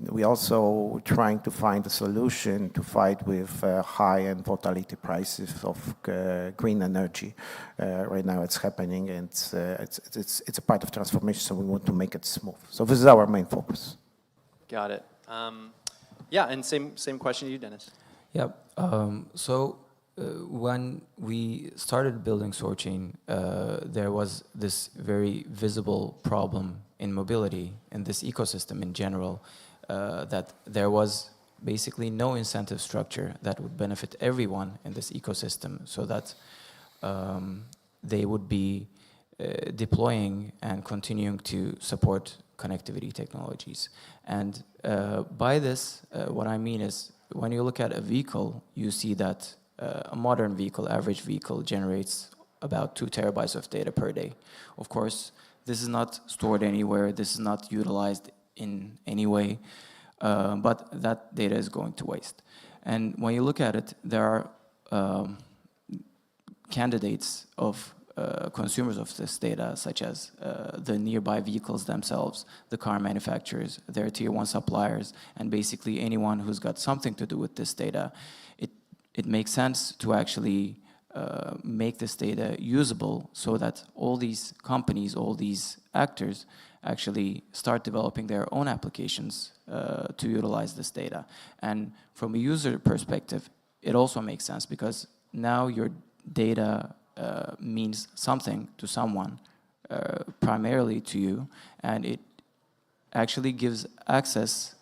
[SPEAKER 5] we also trying to find a solution to fight with high and volatility prices of green energy. Right now it's happening, and it's a part of transformation, so we want to make it smooth. So this is our main focus.
[SPEAKER 3] Got it. Yeah, and same question to you, Dennis.
[SPEAKER 4] Yeah. When we started building SoarChain, there was this very visible problem in mobility, in this ecosystem in general, that there was basically no incentive structure that would benefit everyone in this ecosystem, so that they would be deploying and continuing to support connectivity technologies. And by this, what I mean is, when you look at a vehicle, you see that a modern vehicle, average vehicle, generates about 2 terabytes of data per day. Of course, this is not stored anywhere, this is not utilized in any way, but that data is going to waste. And when you look at it, there are candidates of consumers of this data, such as the nearby vehicles themselves, the car manufacturers, their tier 1 suppliers, and basically anyone who's got something to do with this data. It makes sense to actually make this data usable, so that all these companies, all these actors actually start developing their own applications to utilize this data. And from a user perspective, it also makes sense, because now your data means something to someone, primarily to you, and it actually gives access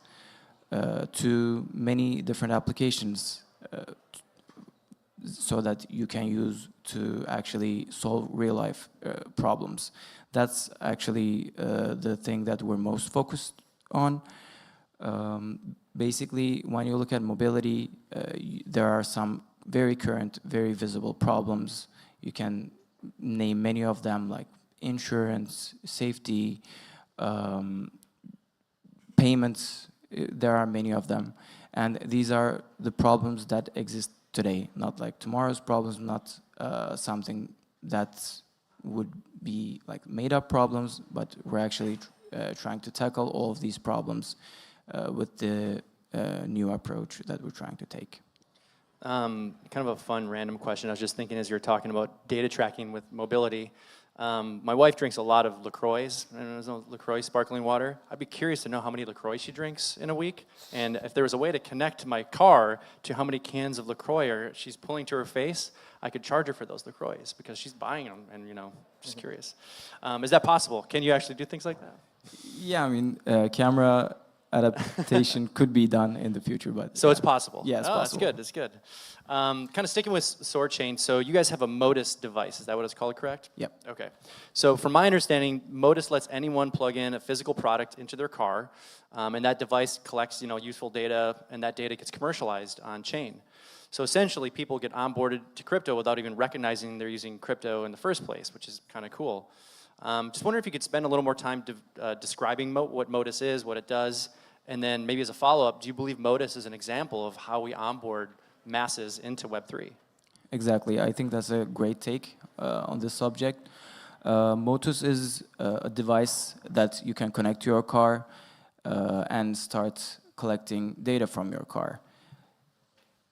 [SPEAKER 4] to many different applications, so that you can use to actually solve real-life problems. That's actually the thing that we're most focused on. Basically, when you look at mobility, there are some very current, very visible problems. You can name many of them, like insurance, safety, payments. There are many of them. And these are the problems that exist today, not like tomorrow's problems, not something that would be like made up problems, but we're actually trying to tackle all of these problems with the new approach that we're trying to take.
[SPEAKER 3] Kind of a fun random question. I was just thinking as you were talking about data tracking with mobility. My wife drinks a lot of LaCroix. There's no LaCroix sparkling water. I'd be curious to know how many LaCroix she drinks in a week, and if there was a way to connect my car to how many cans of LaCroix she's pulling to her face, I could charge her for those LaCroix, because she's buying them, and just curious. Is that possible? Can you actually do things like that?
[SPEAKER 4] Yeah, I mean, camera adaptation could be done in the future, but
[SPEAKER 3] so it's possible.
[SPEAKER 4] Yeah, it's possible.
[SPEAKER 3] That's good. Kind of sticking with SoarChain. So you guys have a Modus device. Is that what it's called? Correct?
[SPEAKER 4] Yep.
[SPEAKER 3] Okay. So from my understanding, Modus lets anyone plug in a physical product into their car, and that device collects useful data, and that data gets commercialized on chain. So essentially, people get onboarded to crypto without even recognizing they're using crypto in the first place, which is kind of cool. Just wondering if you could spend a little more time describing what Modus is, what it does, And then maybe as a follow-up, do you believe Modus is an example of how we onboard masses into Web3?
[SPEAKER 4] Exactly. I think that's a great take on this subject. Motus is a device that you can connect to your car and start collecting data from your car.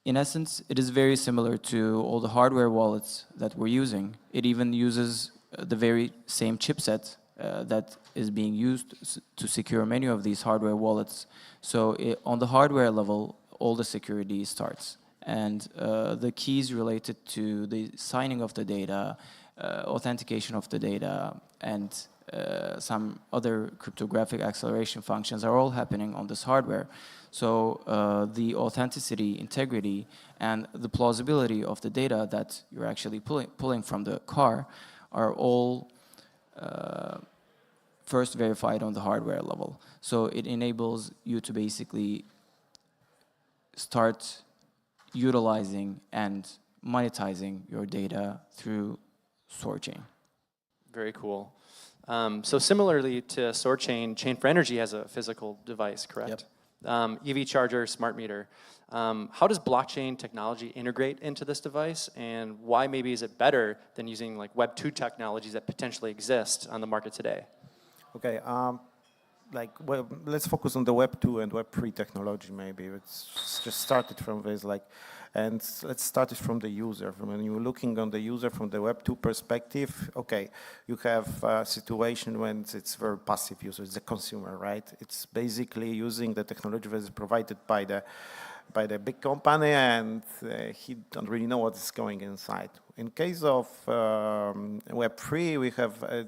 [SPEAKER 4] In essence, it is very similar to all the hardware wallets that we're using. It even uses the very same chipset that is being used to secure many of these hardware wallets. So on the hardware level, all the security starts. And the keys related to the signing of the data, authentication of the data, and some other cryptographic acceleration functions are all happening on this hardware. So the authenticity, integrity, and the plausibility of the data that you're actually pulling from the car are all first verified on the hardware level. So it enables you to basically start utilizing and monetizing your data through SoarChain.
[SPEAKER 3] Very cool. So similarly to SoarChain, Chain for Energy has a physical device, correct? Yep. EV charger, smart meter. How does blockchain technology integrate into this device, and why maybe is it better than using like Web 2 technologies that potentially exist on the market today?
[SPEAKER 5] Okay, well, let's focus on the Web 2 and Web 3 technology maybe. Let's just start it from this, and let's start it from the user. When you're looking on the user from the Web 2 perspective, okay, you have a situation when it's very passive user, it's a consumer, right? It's basically using the technology that is provided by the big company, and he don't really know what's going inside. In case of Web 3, we have a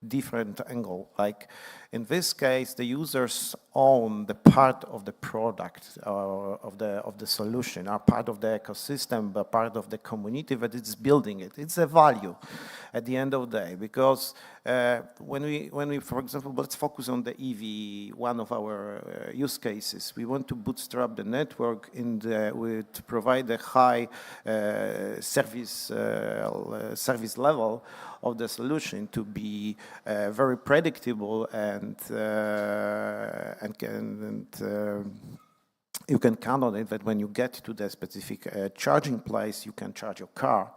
[SPEAKER 5] different angle. Like in this case, the users own the part of the product of the solution, are part of the ecosystem, but part of the community that is building it. It's a value at the end of the day, because when we, for example, let's focus on the EV, one of our use cases. We want to bootstrap the network to provide a high service level of the solution to be very predictable, and you can count on it that when you get to the specific charging place, you can charge your car.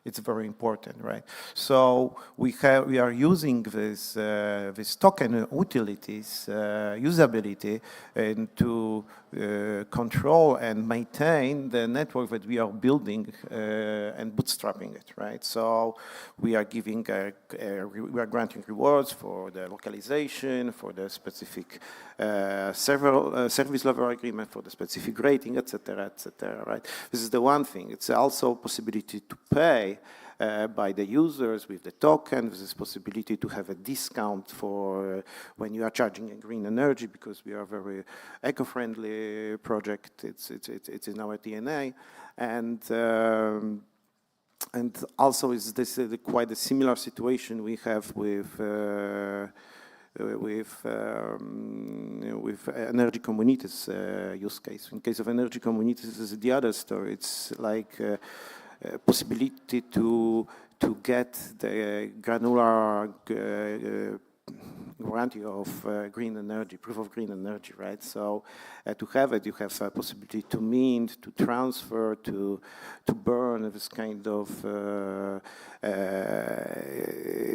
[SPEAKER 5] It's very important, right? So we are using this token utilities usability and to control and maintain the network that we are building and bootstrapping it, right? So we are giving we are granting rewards for the localization, for the specific service level agreement, for the specific rating, etc., right? This is the one thing. It's also possibility to pay by the users with the token. This is possibility to have a discount for when you are charging a green energy, because we are a very eco-friendly project. It's in our DNA, and also is this quite a similar situation we have with energy communities use case. In case of energy communities, this is the other story. It's like possibility to get the granular guarantee of green energy, proof of green energy, right? So to have it, you have a possibility to mint, to transfer, to burn this kind of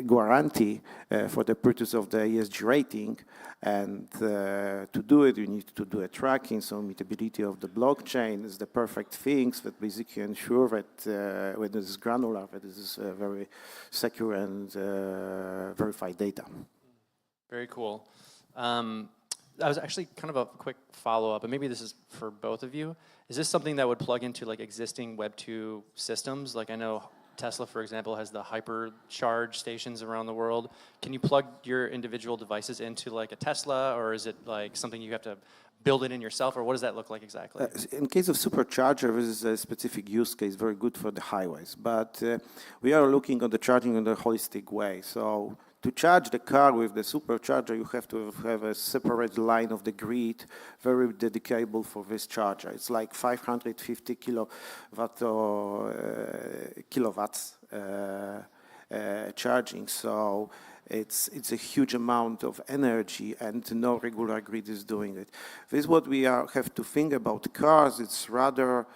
[SPEAKER 5] guarantee for the purchase of the ESG rating. And to do it, you need to do a tracking, so immutability of the blockchain is the perfect things that basically ensure that when this is granular, that this is very secure and verified data.
[SPEAKER 3] Very cool. That was actually kind of a quick follow-up, and maybe this is for both of you. Is this something that would plug into like existing Web 2 systems? Like I know Tesla, for example, has the hypercharge stations around the world. Can you plug your individual devices into like a Tesla, or is it like something you have to build it in yourself, or what does that look like exactly?
[SPEAKER 5] In case of supercharger, this is a specific use case, very good for the highways. But we are looking at the charging in a holistic way. So to charge the car with the supercharger, you have to have a separate line of the grid, very dedicable for this charger. It's like 550 kilowatts charging. So It's a huge amount of energy, and no regular grid is doing it. This is what we have to think about cars. It's rather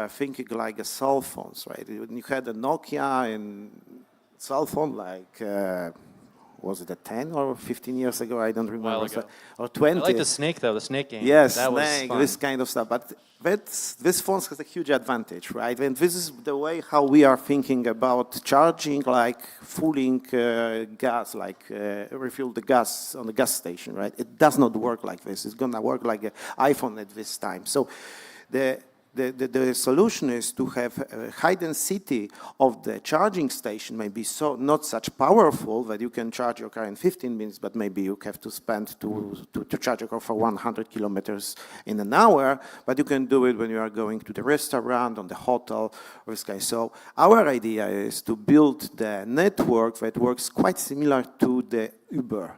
[SPEAKER 5] thinking like a cell phones, right? When you had a Nokia and cell phone, like was it a 10 or 15 years ago? I don't remember. Or 20.
[SPEAKER 3] I like the Snake though, the Snake game.
[SPEAKER 5] Yes,
[SPEAKER 3] that
[SPEAKER 5] Snake,
[SPEAKER 3] was fun.
[SPEAKER 5] this kind of stuff. But this phone has a huge advantage, right? And this is the way how we are thinking about charging, like filling gas, like refill the gas on the gas station, right? It does not work like this. It's gonna work like an iPhone at this time. So the solution is to have a high density of the charging station, maybe so not such powerful that you can charge your car in 15 minutes, but maybe you have to spend to charge your car for 100 kilometers in an hour, but you can do it when you are going to the restaurant, on the hotel, or this kind. So our idea is to build the network that works quite similar to the Uber,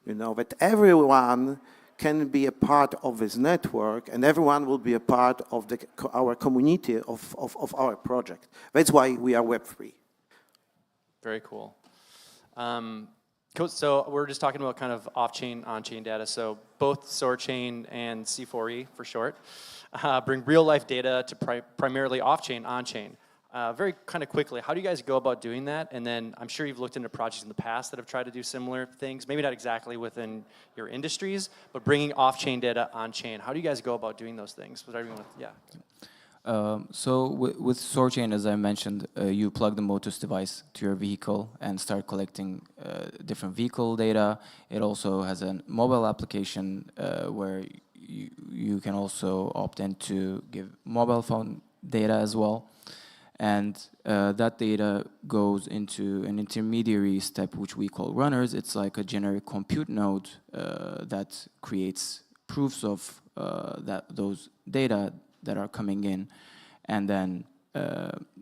[SPEAKER 5] you know, that everyone can be a part of this network, and everyone will be a part of our community of our project. That's why we are Web3.
[SPEAKER 3] Very cool. Cool. So we're just talking about kind of off-chain, on-chain data. So both Sorchain and C4E, for short, bring real-life data to primarily off-chain, on-chain. Very kind of quickly, how do you guys go about doing that? And then I'm sure you've looked into projects in the past that have tried to do similar things, maybe not exactly within your industries, but bringing off-chain data on-chain. How do you guys go about doing those things?
[SPEAKER 4] So with Sorchain, as I mentioned, you plug the Motus device to your vehicle and start collecting different vehicle data. It also has a mobile application where you can also opt in to give mobile phone data as well. And that data goes into an intermediary step, which we call runners. It's like a generic compute node that creates proofs of those data that are coming in, and then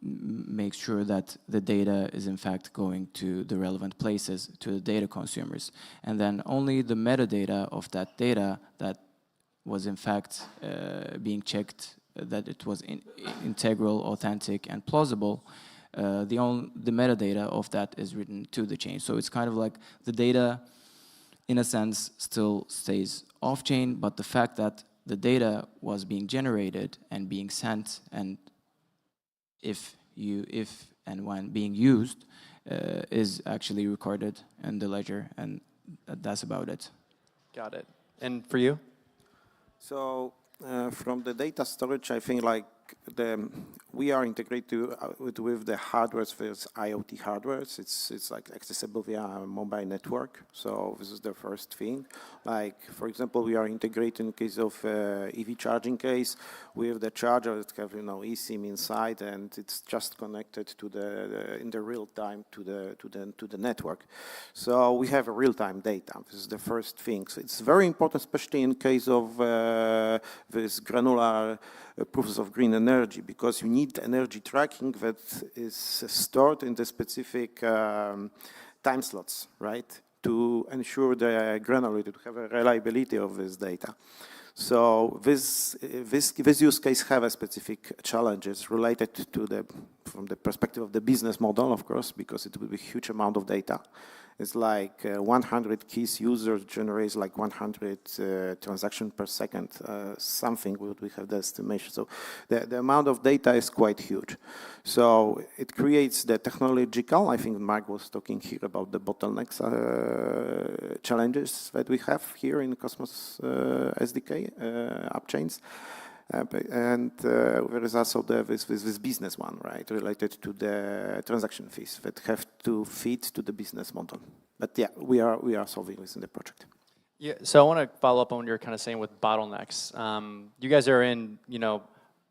[SPEAKER 4] makes sure that the data is in fact going to the relevant places, to the data consumers. And then only the metadata of that data that was in fact being checked, that it was integral, authentic, and plausible, the metadata of that is written to the chain. So it's kind of like the data, in a sense, still stays off-chain, but the fact that the data was being generated and being sent, and if and when being used, is actually recorded in the ledger, and that's about it.
[SPEAKER 3] Got it. And for you?
[SPEAKER 5] So from the data storage, I think like we are integrated with the hardware, with IoT hardware. It's like accessible via a mobile network. So this is the first thing. Like, for example, we are integrating in case of EV charging case with the charger that have, you know, eSIM inside, and it's just connected to in the real time to the network. So we have a real-time data. This is the first thing. So it's very important, especially in case of this granular proofs of green energy, because you need energy tracking that is stored in the specific time slots, right, to ensure the granularity, to have a reliability of this data. So this use case have a specific challenges related to from the perspective of the business model, of course, because it will be a huge amount of data. It's like 100 keys user generates like 100 transactions per second, something we have the estimation. So the amount of data is quite huge. So it creates the technological, I think Mark was talking here about the bottlenecks challenges that we have here in Cosmos SDK upchains. And there is also this business one, right, related to the transaction fees that have to fit to the business model. But yeah, we are solving this in the project.
[SPEAKER 3] Yeah, so I want to follow up on what you're kind of saying with bottlenecks. You guys are in, you know,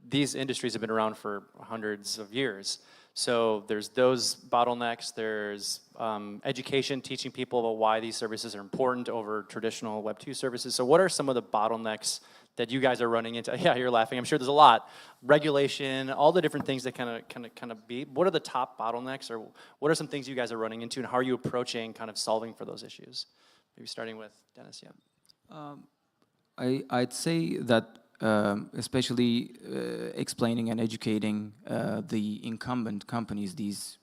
[SPEAKER 3] these industries have been around for hundreds of years. So there's those bottlenecks, there's education, teaching people about why these services are important over traditional Web 2 services. So what are some of the bottlenecks that you guys are running into? Yeah, you're laughing. I'm sure there's a lot. Regulation, all the different things that kind of be. What are the top bottlenecks, or what are some things you guys are running into, and how are you approaching kind of solving for those issues? Maybe starting with Dennis, yeah.
[SPEAKER 4] I'd say that especially explaining and educating the incumbent companies, these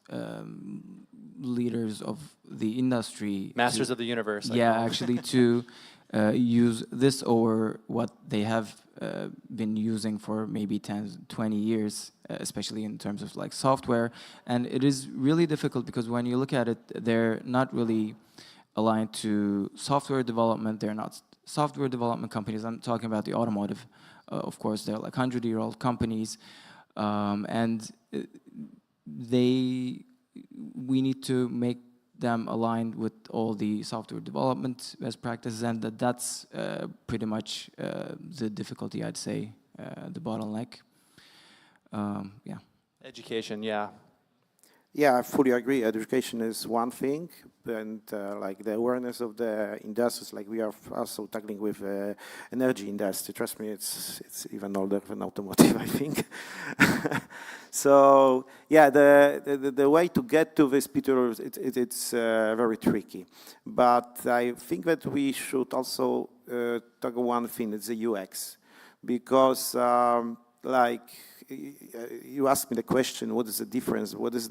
[SPEAKER 4] leaders of the industry.
[SPEAKER 3] Masters of the universe.
[SPEAKER 4] Yeah, actually to use this over what they have been using for maybe 10, 20 years, especially in terms of like software. And it is really difficult because when you look at it, they're not really aligned to software development. They're not software development companies. I'm talking about the automotive. Of course, they're like 100-year-old companies. And we need to make them aligned with all the software development best practices, and that's pretty much the difficulty, I'd say, the bottleneck. Yeah.
[SPEAKER 3] Education, yeah.
[SPEAKER 5] Yeah, I fully agree. Education is one thing, and like the awareness of the industries, like we are also tackling with energy industry. Trust me, it's even older than automotive, I think. So yeah, the way to get to this, Peter, it's very tricky. But I think that we should also tackle one thing. It's the UX, because like. You asked me the question, what is the difference? What is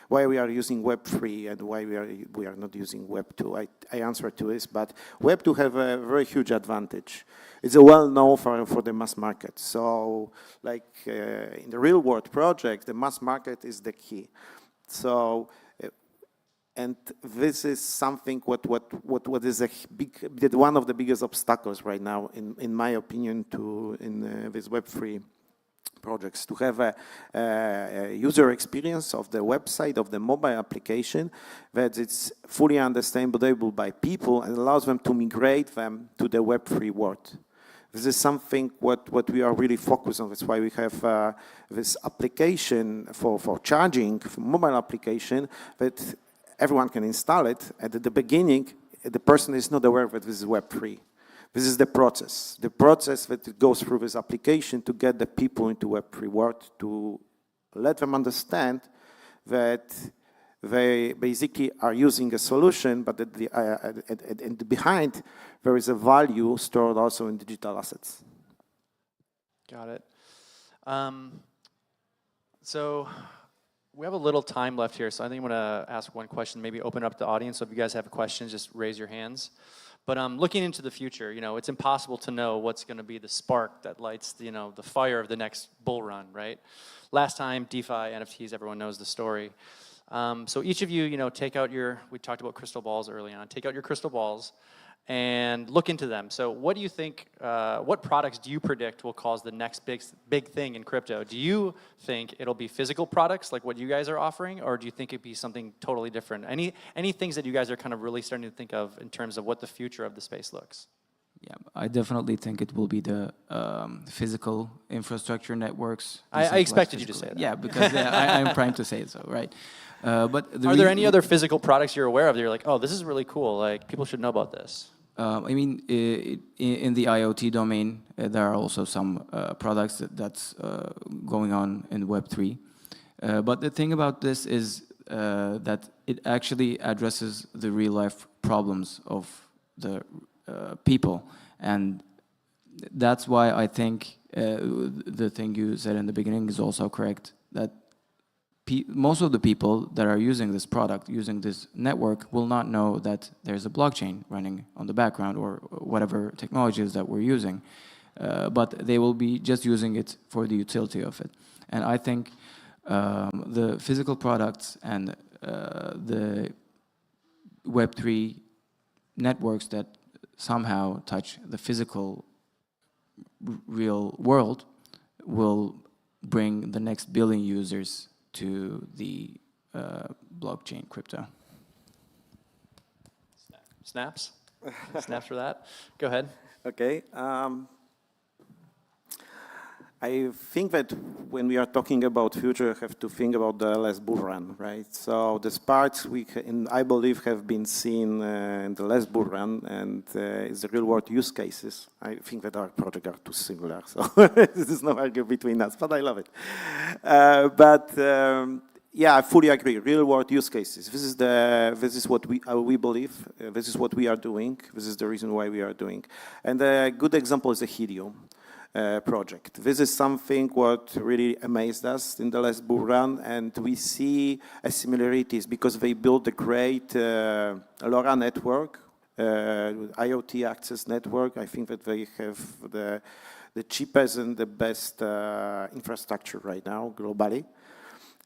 [SPEAKER 5] why we are using Web3 and why we are not using Web2? I answer to this, but Web2 have a very huge advantage. It's a well-known for the mass market. So, like in the real-world project, the mass market is the key. So, and this is something what is one of the biggest obstacles right now, in my opinion, in this Web3 projects, to have a user experience of the website, of the mobile application, that it's fully understandable by people and allows them to migrate them to the Web3 world. This is something what we are really focused on. That's why we have this application for charging, for mobile application, that everyone can install it. And at the beginning, the person is not aware that this is Web3. This is the process that goes through this application to get the people into Web3 world, to let them understand that they basically are using a solution, but at behind there is a value stored also in digital assets.
[SPEAKER 3] Got it. So we have a little time left here, so I think I'm going to ask one question, maybe open up the audience. So if you guys have questions, just raise your hands. But looking into the future, it's impossible to know what's going to be the spark that lights, the fire of the next bull run, right? Last time, DeFi, NFTs, everyone knows the story. So each of you, take out we talked about crystal balls early on. Take out your crystal balls and look into them. So what do you think, what products do you predict will cause the next big thing in crypto? Do you think it'll be physical products like what you guys are offering, or do you think it'd be something totally different? Any things that you guys are kind of really starting to think of in terms of what the future of the space looks?
[SPEAKER 4] Yeah, I definitely think it will be the physical infrastructure networks.
[SPEAKER 3] I expected you to say that.
[SPEAKER 4] Yeah, because I'm primed to say it so, right? But
[SPEAKER 3] are there any other physical products you're aware of that you're like, oh, this is really cool, like people should know about this?
[SPEAKER 4] I mean, in the IoT domain, there are also some products that's going on in Web3. But the thing about this is that it actually addresses the real-life problems of the people. And that's why I think the thing you said in the beginning is also correct, that most of the people that are using this product, using this network, will not know that there's a blockchain running on the background or whatever technologies that we're using. But they will be just using it for the utility of it. And I think the physical products and the Web3 networks that somehow touch the physical real world will bring the next billion users to the blockchain crypto.
[SPEAKER 3] Snaps? Snaps for that? Go ahead.
[SPEAKER 5] Okay. I think that when we are talking about future, we have to think about the last bull run, right? So the sparks I believe have been seen in the last bull run, and it's the real world use cases. I think that our projects are too similar, so this is no argument between us, but I love it. Yeah, I fully agree. Real world use cases. This is what we believe. This is what we are doing. This is the reason why we are doing. And a good example is the Helium. project. This is something what really amazed us in the last bull run, and we see similarities because they built a great LoRa network, IoT access network. I think that they have the cheapest and the best infrastructure right now globally.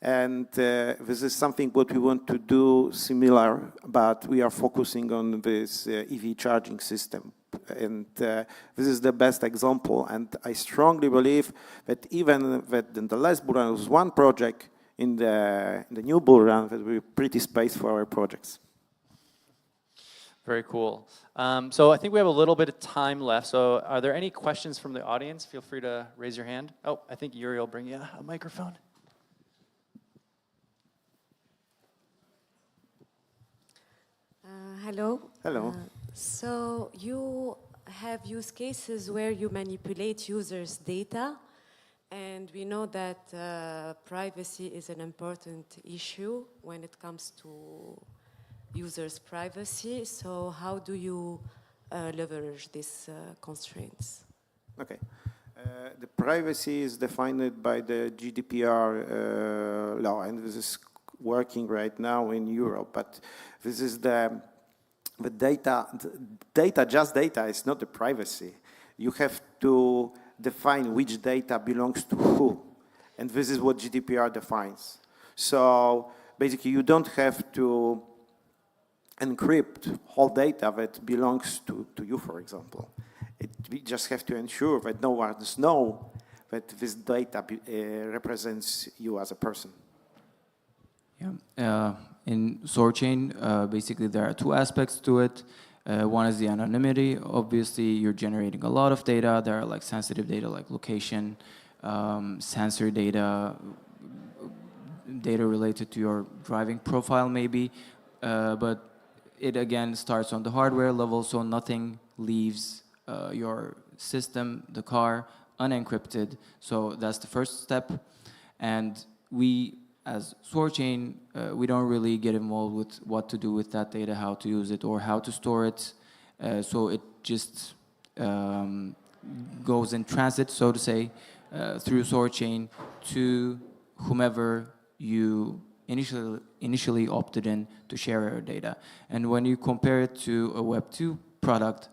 [SPEAKER 5] And this is something what we want to do similar, but we are focusing on this EV charging system. And this is the best example. And I strongly believe that even that in the last bull run was one project, in the new bull run that we're pretty spaced for our projects.
[SPEAKER 3] Very cool. So I think we have a little bit of time left. So are there any questions from the audience? Feel free to raise your hand. Oh, I think Yuri will bring you a microphone.
[SPEAKER 6] Hello.
[SPEAKER 5] Hello.
[SPEAKER 6] So you have use cases where you manipulate users' data, and we know that privacy is an important issue when it comes to users' privacy. So how do you leverage these constraints?
[SPEAKER 5] Okay. The privacy is defined by the GDPR law, and this is working right now in Europe. But this is the data, just data is not the privacy. You have to define which data belongs to who, and this is what GDPR defines. So basically, you don't have to encrypt whole data that belongs to you, for example. We just have to ensure that no one knows that this data represents you as a person.
[SPEAKER 4] Yeah. In SourceChain, basically there are two aspects to it. One is the anonymity. Obviously, you're generating a lot of data. There are like sensitive data like location, sensor data, data related to your driving profile maybe. But it again starts on the hardware level, so nothing leaves your system, the car, unencrypted. So that's the first step. And we, as SourceChain, we don't really get involved with what to do with that data, how to use it, or how to store it. So it just goes in transit, so to say, through SourceChain to whomever you initially opted in to share your data. And when you compare it to a Web2 product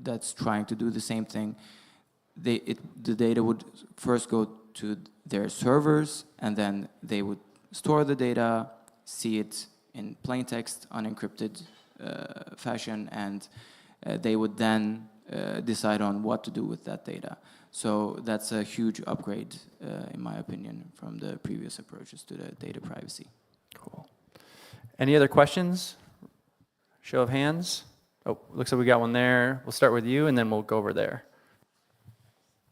[SPEAKER 4] that's trying to do the same thing, the data would first go to their servers, and then they would store the data, see it in plain text, unencrypted fashion, and they would then decide on what to do with that data. So that's a huge upgrade, in my opinion, from the previous approaches to the data privacy.
[SPEAKER 3] Cool. Any other questions? Show of hands. Oh, looks like we got one there. We'll start with you, and then we'll go over there.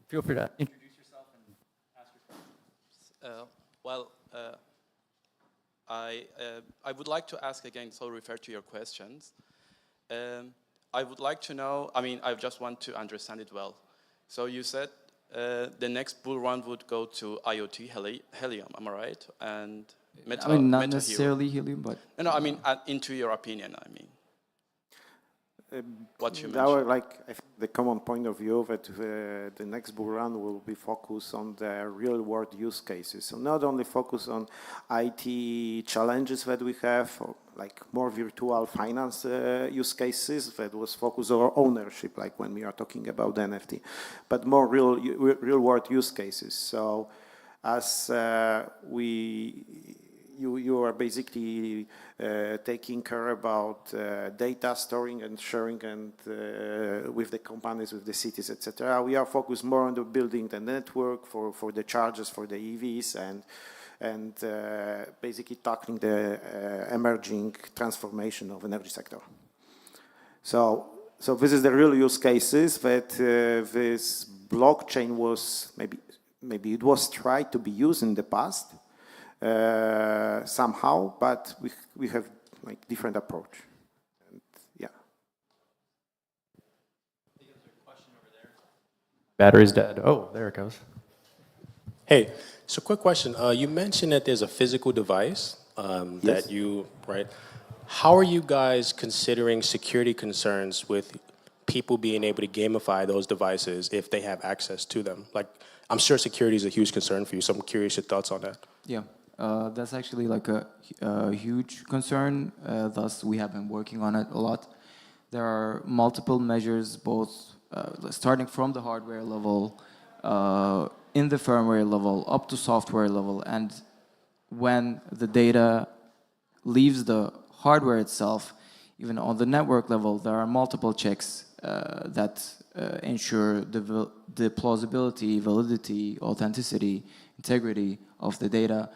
[SPEAKER 3] Feel free to introduce yourself and ask your questions.
[SPEAKER 7] I would like to ask again, so refer to your questions. I would like to know, I just want to understand it well. So you said the next bull run would go to IoT Helium, am I right? And
[SPEAKER 4] not necessarily Helium, but...
[SPEAKER 7] No, into your opinion, what you mentioned.
[SPEAKER 5] I think the common point of view that the next bull run will be focused on the real-world use cases. So not only focus on IT challenges that we have, or like more virtual finance use cases that was focused on ownership, like when we are talking about NFT, but more real-world use cases. So as you are basically taking care about data storing and sharing and with the companies, with the cities, etc. We are focused more on the building the network for the chargers, for the EVs, and basically tackling the emerging transformation of energy sector. So this is the real use cases that this blockchain was maybe it was tried to be used in the past. Somehow, but we have like different approach. And, yeah.
[SPEAKER 3] Battery's dead. Oh, there it goes.
[SPEAKER 8] Hey, so quick question. You mentioned that there's a physical device that you, right? How are you guys considering security concerns with people being able to gamify those devices if they have access to them? Like, I'm sure security is a huge concern for you, so I'm curious your thoughts on that.
[SPEAKER 4] Yeah, that's actually like a huge concern. Thus, we have been working on it a lot. There are multiple measures, both starting from the hardware level, in the firmware level, up to software level, and when the data leaves the hardware itself, even on the network level, there are multiple checks that ensure the plausibility, validity, authenticity, integrity of the data.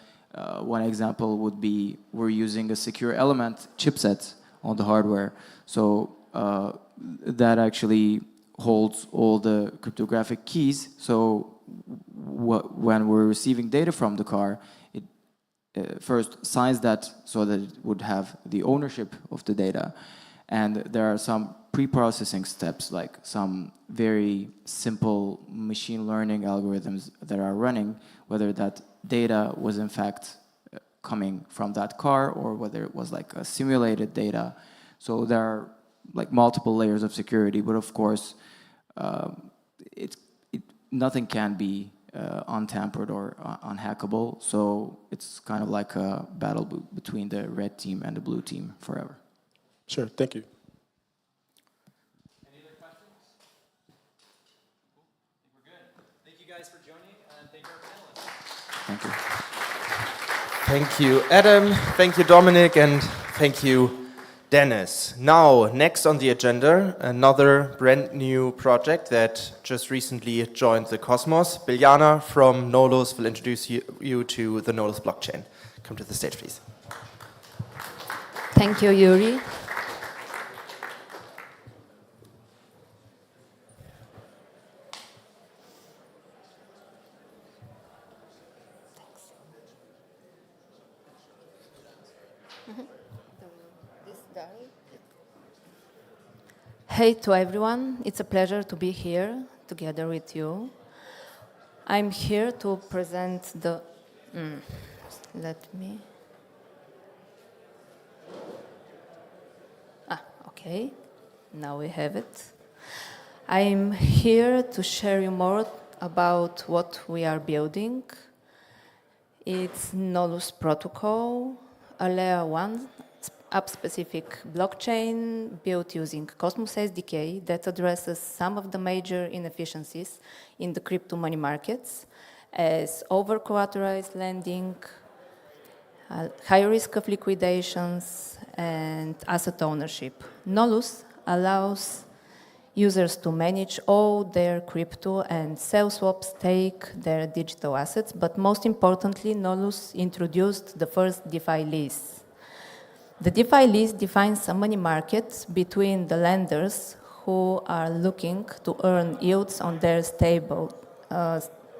[SPEAKER 4] One example would be we're using a secure element chipset on the hardware. So that actually holds all the cryptographic keys. So when we're receiving data from the car, it first signs that so that it would have the ownership of the data. And there are some pre-processing steps, like some very simple machine learning algorithms that are running, whether that data was in fact coming from that car or whether it was like a simulated data. So there are like multiple layers of security, but of course, nothing can be untampered or unhackable. So it's kind of like a battle between the red team and the blue team forever.
[SPEAKER 8] Sure, thank you.
[SPEAKER 3] Any other questions? Cool. I think we're good. Thank you guys for joining, and thank you our panelists.
[SPEAKER 4] Thank you.
[SPEAKER 1] Thank you, Adam. Thank you, Dominic, and thank you, Dennis. Now, next on the agenda, another brand new project that just recently joined the Cosmos. Biljana from Nolus will introduce you to the Nolus blockchain. Come to the stage, please.
[SPEAKER 9] Thank you, Yuri. Hey to everyone, it's a pleasure to be here together with you. I'm here to present the, okay, now we have it. I'm here to share you more about what we are building. It's Nolus protocol, a layer 1 app-specific blockchain built using Cosmos SDK that addresses some of the major inefficiencies in the crypto money markets, as over-collateralized lending, high risk of liquidations, and asset ownership. Nolus allows users to manage all their crypto and sell, swap, stake their digital assets, but most importantly, Nolus introduced the first DeFi lease. The DeFi lease defines a money market between the lenders who are looking to earn yields on their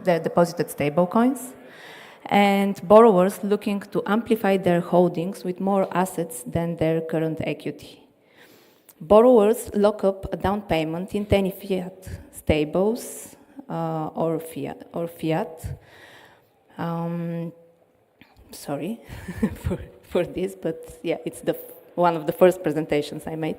[SPEAKER 9] deposited stablecoins, and borrowers looking to amplify their holdings with more assets than their current equity. Borrowers lock up a down payment in any fiat stables or fiat. Sorry for this, but yeah, it's one of the first presentations I made.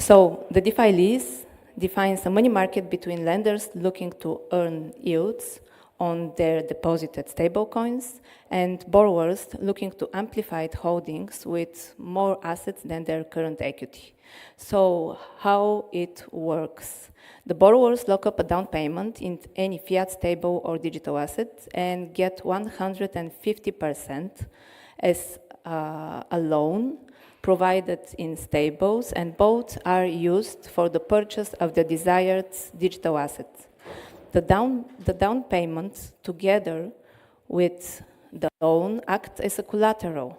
[SPEAKER 9] So the DeFi lease defines a money market between lenders looking to earn yields on their deposited stablecoins and borrowers looking to amplify holdings with more assets than their current equity. So how it works? The borrowers lock up a down payment in any fiat stable or digital asset and get 150% as a loan provided in stables, and both are used for the purchase of the desired digital asset. The down payment together with the loan act as a collateral,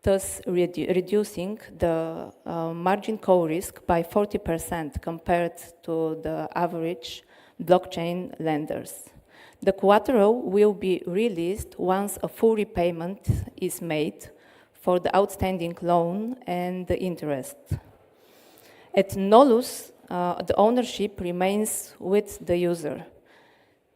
[SPEAKER 9] thus reducing the margin call risk by 40% compared to the average blockchain lenders. The collateral will be released once a full repayment is made for the outstanding loan and the interest. At Nolus, the ownership remains with the user.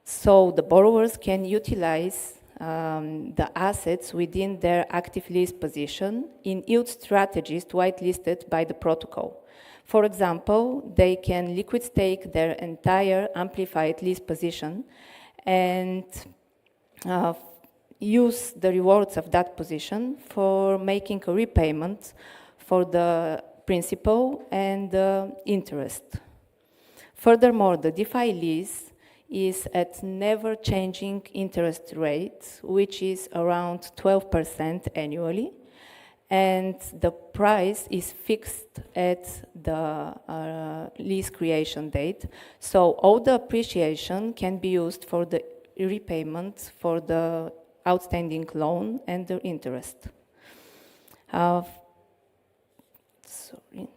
[SPEAKER 9] So the borrowers can utilize the assets within their active lease position in yield strategies whitelisted by the protocol. For example, they can liquid stake their entire amplified lease position and use the rewards of that position for making a repayment for the principal and the interest. Furthermore, the DeFi lease is at never-changing interest rate, which is around 12% annually, and the price is fixed at the lease creation date. So all the appreciation can be used for the repayment for the outstanding loan and the interest. Sorry,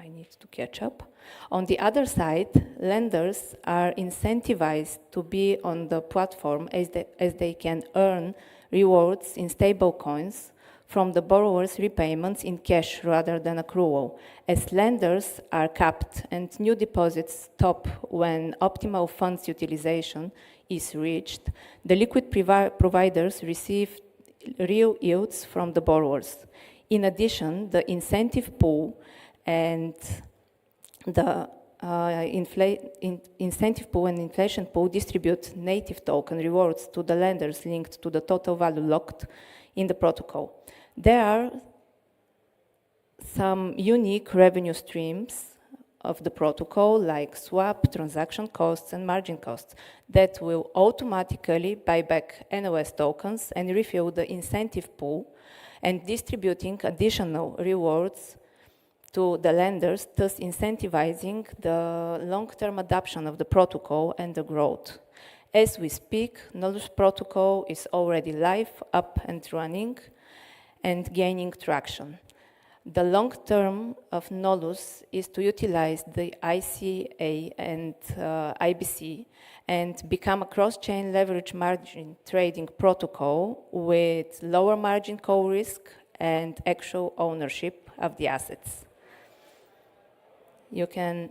[SPEAKER 9] I need to catch up. On the other side, lenders are incentivized to be on the platform as they can earn rewards in stable coins from the borrower's repayments in cash rather than accrual, as lenders are capped and new deposits stop when optimal funds utilization is reached. The liquid providers receive real yields from the borrowers. In addition, the incentive pool and the incentive pool and inflation pool distribute native token rewards to the lenders linked to the total value locked in the protocol. There are some unique revenue streams of the protocol, like swap, transaction costs, and margin costs, that will automatically buy back NOS tokens and refill the incentive pool and distributing additional rewards to the lenders, thus incentivizing the long-term adoption of the protocol and the growth. As we speak, Nolus protocol is already live, up and running, and gaining traction. The long term of Nolus is to utilize the ICA and IBC and become a cross-chain leverage margin trading protocol with lower margin call risk and actual ownership of the assets. You can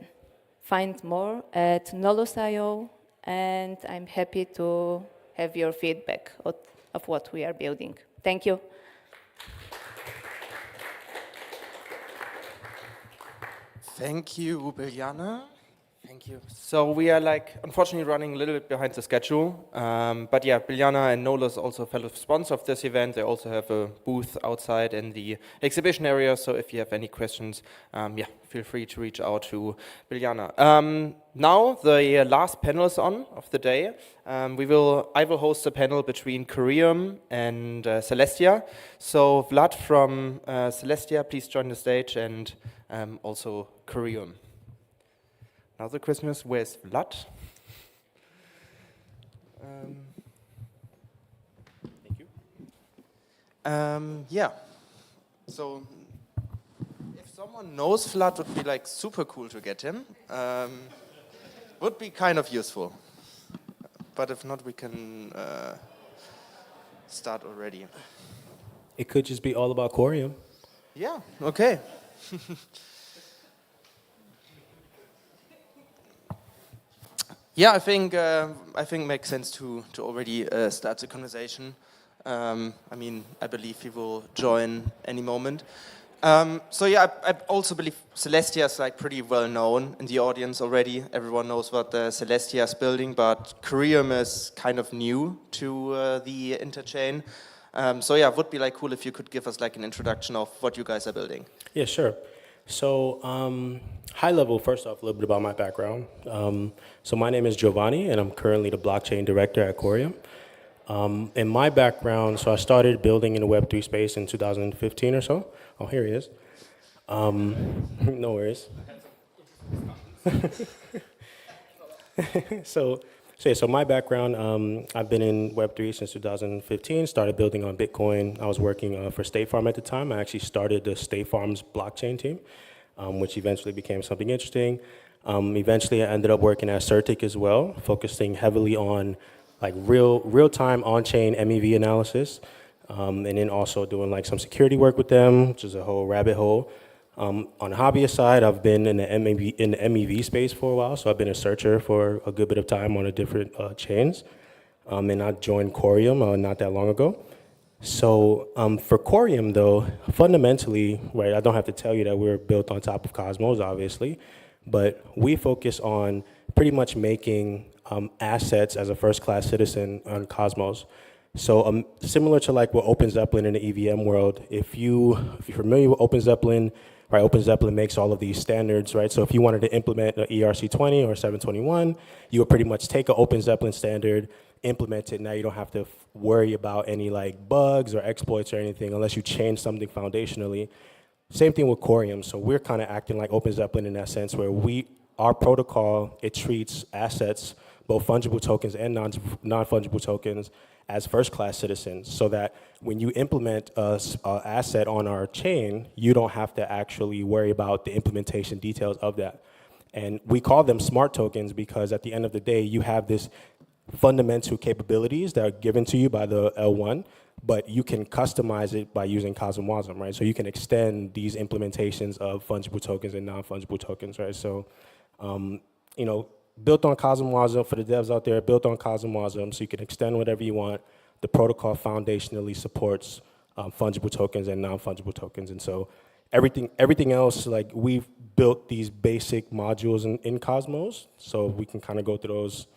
[SPEAKER 9] find more at Nolus.io, and I'm happy to have your feedback of what we are building. Thank you.
[SPEAKER 1] Thank you, Biljana. Thank you. So we are unfortunately running a little bit behind the schedule. But yeah, Biljana and Nolus also a fellow sponsor of this event. They also have a booth outside in the exhibition area. So if you have any questions, yeah, feel free to reach out to Biljana. Now the last panel is on of the day. I will host a panel between Curium and Celestia. So Vlad from Celestia, please join the stage, and also Curium. Now the Christmas, where's Vlad? Thank you. Yeah, so if someone knows Vlad, would be super cool to get him. Would be kind of useful. But if not, we can start already.
[SPEAKER 8] It could just be all about Corium.
[SPEAKER 1] Yeah, okay. Yeah, I think makes sense to already start the conversation. I mean, I believe he will join any moment. So yeah, I also believe Celestia is pretty well known in the audience already. Everyone knows what Celestia is building, but Curium is kind of new to the interchain. So yeah, it would be cool if you could give us an introduction of what you guys are building.
[SPEAKER 8] Yeah, sure. So high level, first off, a little bit about my background. So my name is Giovanni, and I'm currently the blockchain director at Corium. In my background, so I started building in the Web3 space in 2015 or so. Oh, here he is. No worries. So my background, I've been in Web3 since 2015, started building on Bitcoin. I was working for State Farm at the time. I actually started the State Farm's blockchain team, which eventually became something interesting. Eventually, I ended up working at Certic as well, focusing heavily on real-time on-chain MEV analysis, and then also doing some security work with them, which is a whole rabbit hole. On the hobbyist side, I've been in the MEV space for a while, so I've been a searcher for a good bit of time on the different chains. And I joined Corium not that long ago. So for Corium, though, fundamentally, right, I don't have to tell you that we're built on top of Cosmos, obviously, but we focus on pretty much making assets as a first-class citizen on Cosmos. So similar to like what OpenZeppelin in the EVM world, if you're familiar with OpenZeppelin, right, OpenZeppelin makes all of these standards, right? So if you wanted to implement an ERC20 or 721, you would pretty much take an OpenZeppelin standard, implement it. Now you don't have to worry about any like bugs or exploits or anything unless you change something foundationally. Same thing with Corium. So we're kind of acting like OpenZeppelin in that sense, where our protocol, it treats assets, both fungible tokens and non-fungible tokens, as first-class citizens, so that when you implement an asset on our chain, you don't have to actually worry about the implementation details of that. And we call them smart tokens because at the end of the day, you have this fundamental capabilities that are given to you by the L1, but you can customize it by using CosmoverseHQ, right? So you can extend these implementations of fungible tokens and non-fungible tokens, right? So, you know, built on CosmoverseHQ for the devs out there, built on CosmoverseHQ, so you can extend whatever you want. The protocol foundationally supports fungible tokens and non-fungible tokens, and so everything else, like we've built these basic modules in Cosmos, so we can kind of go through those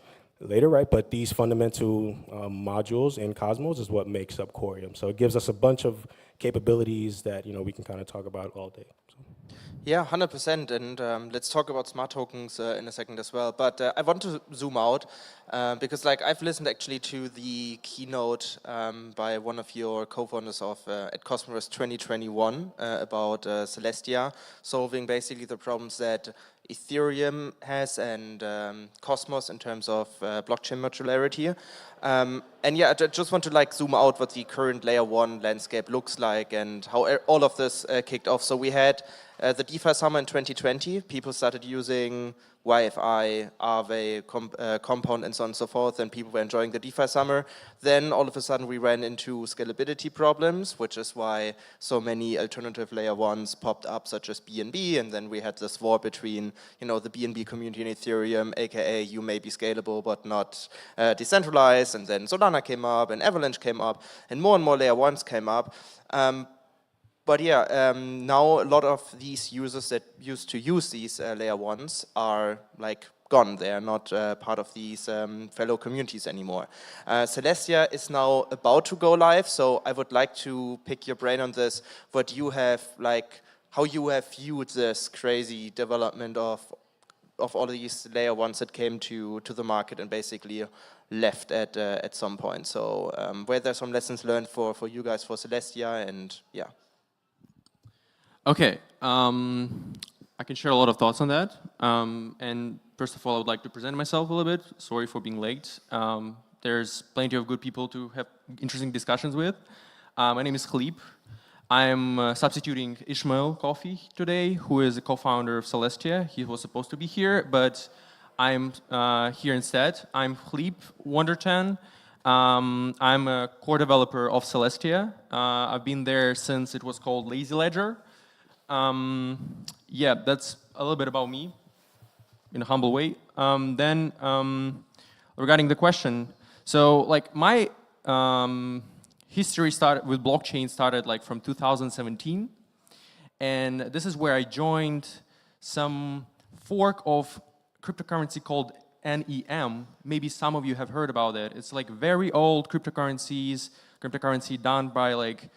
[SPEAKER 8] later, right? But these fundamental modules in Cosmos is what makes up Corium. So it gives us a bunch of capabilities that we can kind of talk about all day. So.
[SPEAKER 1] Yeah, 100%, and let's talk about smart tokens in a second as well. But I want to zoom out because, like, I've listened actually to the keynote by one of your co-founders of at Cosmoverse 2021 about Celestia solving basically the problems that Ethereum has and Cosmos in terms of blockchain modularity. And yeah, I just want to like zoom out what the current layer 1 landscape looks like and how all of this kicked off. So we had the DeFi summer in 2020. People started using YFI, Aave, Compound, and so on and so forth, and people were enjoying the DeFi summer. Then all of a sudden we ran into scalability problems, which is why so many alternative layer 1s popped up, such as BNB, and then we had this war between the BNB community and Ethereum, aka you may be scalable but not decentralized, and then Solana came up, and Avalanche came up, and more layer 1s came up. But yeah, now a lot of these users that used to use these layer 1s are like gone. They are not part of these fellow communities anymore. Celestia is now about to go live, so I would like to pick your brain on this. What you have, like, how you have viewed this crazy development of all of these layer 1s that came to the market and basically left at some point. So were there some lessons learned for you guys for Celestia, and yeah.
[SPEAKER 10] Okay, I can share a lot of thoughts on that. And first of all, I would like to present myself a little bit. Sorry for being late. There's plenty of good people to have interesting discussions with. My name is Khalib. I'm substituting Ishmael Coffee today, who is a co-founder of Celestia. He was supposed to be here, but I'm here instead. I'm Khalib Wondertan. I'm a core developer of Celestia. I've been there since it was called Lazy Ledger. Yeah, that's a little bit about me in a humble way. Then regarding the question, so like my history started with blockchain started like from 2017, and this is where I joined some fork of cryptocurrency called NEM. Maybe some of you have heard about it. It's like very old cryptocurrency done by like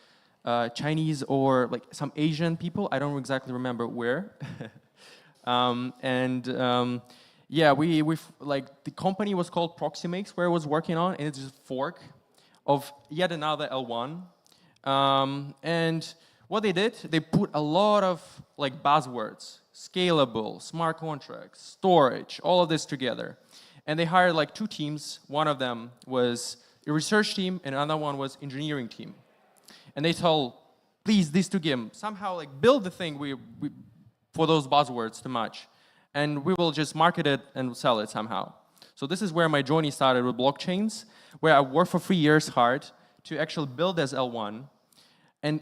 [SPEAKER 10] Chinese or like some Asian people. I don't exactly remember where. Yeah, we've like the company was called Proximix, where I was working on, and it's just a fork of yet another L1. And what they did, they put a lot of like buzzwords: scalable, smart contracts, storage, all of this together. And they hired like two teams. One of them was a research team, and another one was engineering team. And they told, please, these two games, somehow like build the thing for those buzzwords too much. And we will just market it and sell it somehow. So this is where my journey started with blockchains, where I worked for 3 years hard to actually build this L1. And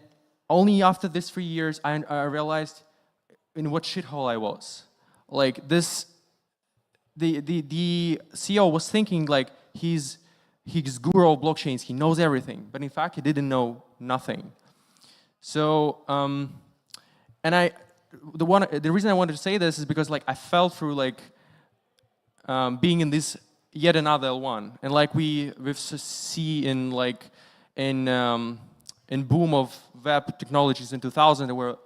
[SPEAKER 10] only after these 3 years, I realized in what shithole I was. Like this, the CEO was thinking like he he's guru of blockchains, he knows everything, but in fact he didn't know nothing. So, and the reason I wanted to say this is because like I fell through like being in this yet another L1, and like we've see in like in boom of web technologies in 2000, there were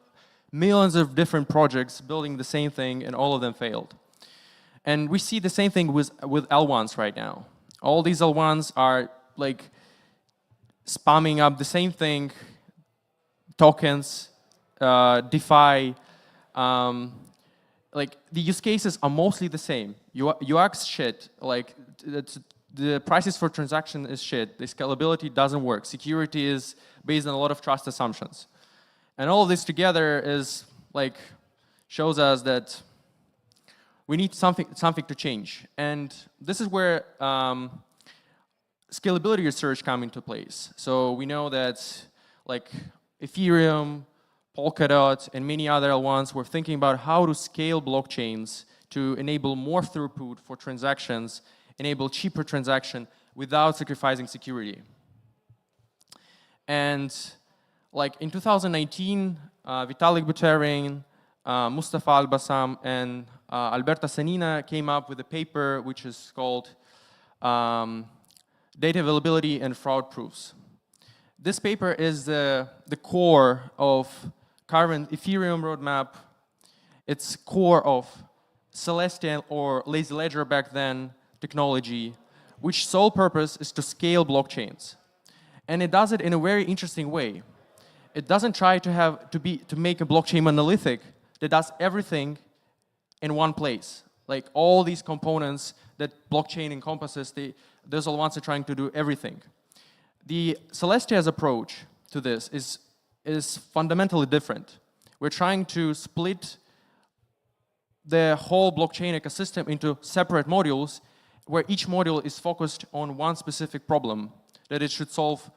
[SPEAKER 10] millions of different projects building the same thing, and all of them failed. And we see the same thing with L1s right now. All these L1s are like spamming up the same thing, tokens, DeFi. Like the use cases are mostly the same. UX shit, like the prices for transaction is shit. The scalability doesn't work. Security is based on a lot of trust assumptions. And all of this together is like shows us that we need something to change. And this is where scalability research come into place. So we know that like Ethereum, Polkadot, and many other ones were thinking about how to scale blockchains to enable more throughput for transactions, enable cheaper transaction without sacrificing security. And like in 2019, Vitalik Buterin, Mustafa Al-Bassam, and Alberta Sanina came up with a paper which is called Data Availability and Fraud Proofs. This paper is the core of current Ethereum roadmap. It's core of Celestia or Lazy Ledger back then technology, which sole purpose is to scale blockchains. And it does it in a very interesting way. It doesn't try to make a blockchain monolithic that does everything in one place. Like all these components that blockchain encompasses, those are the ones that are trying to do everything. The Celestia's approach to this is fundamentally different. We're trying to split the whole blockchain ecosystem into separate modules where each module is focused on one specific problem that it should solve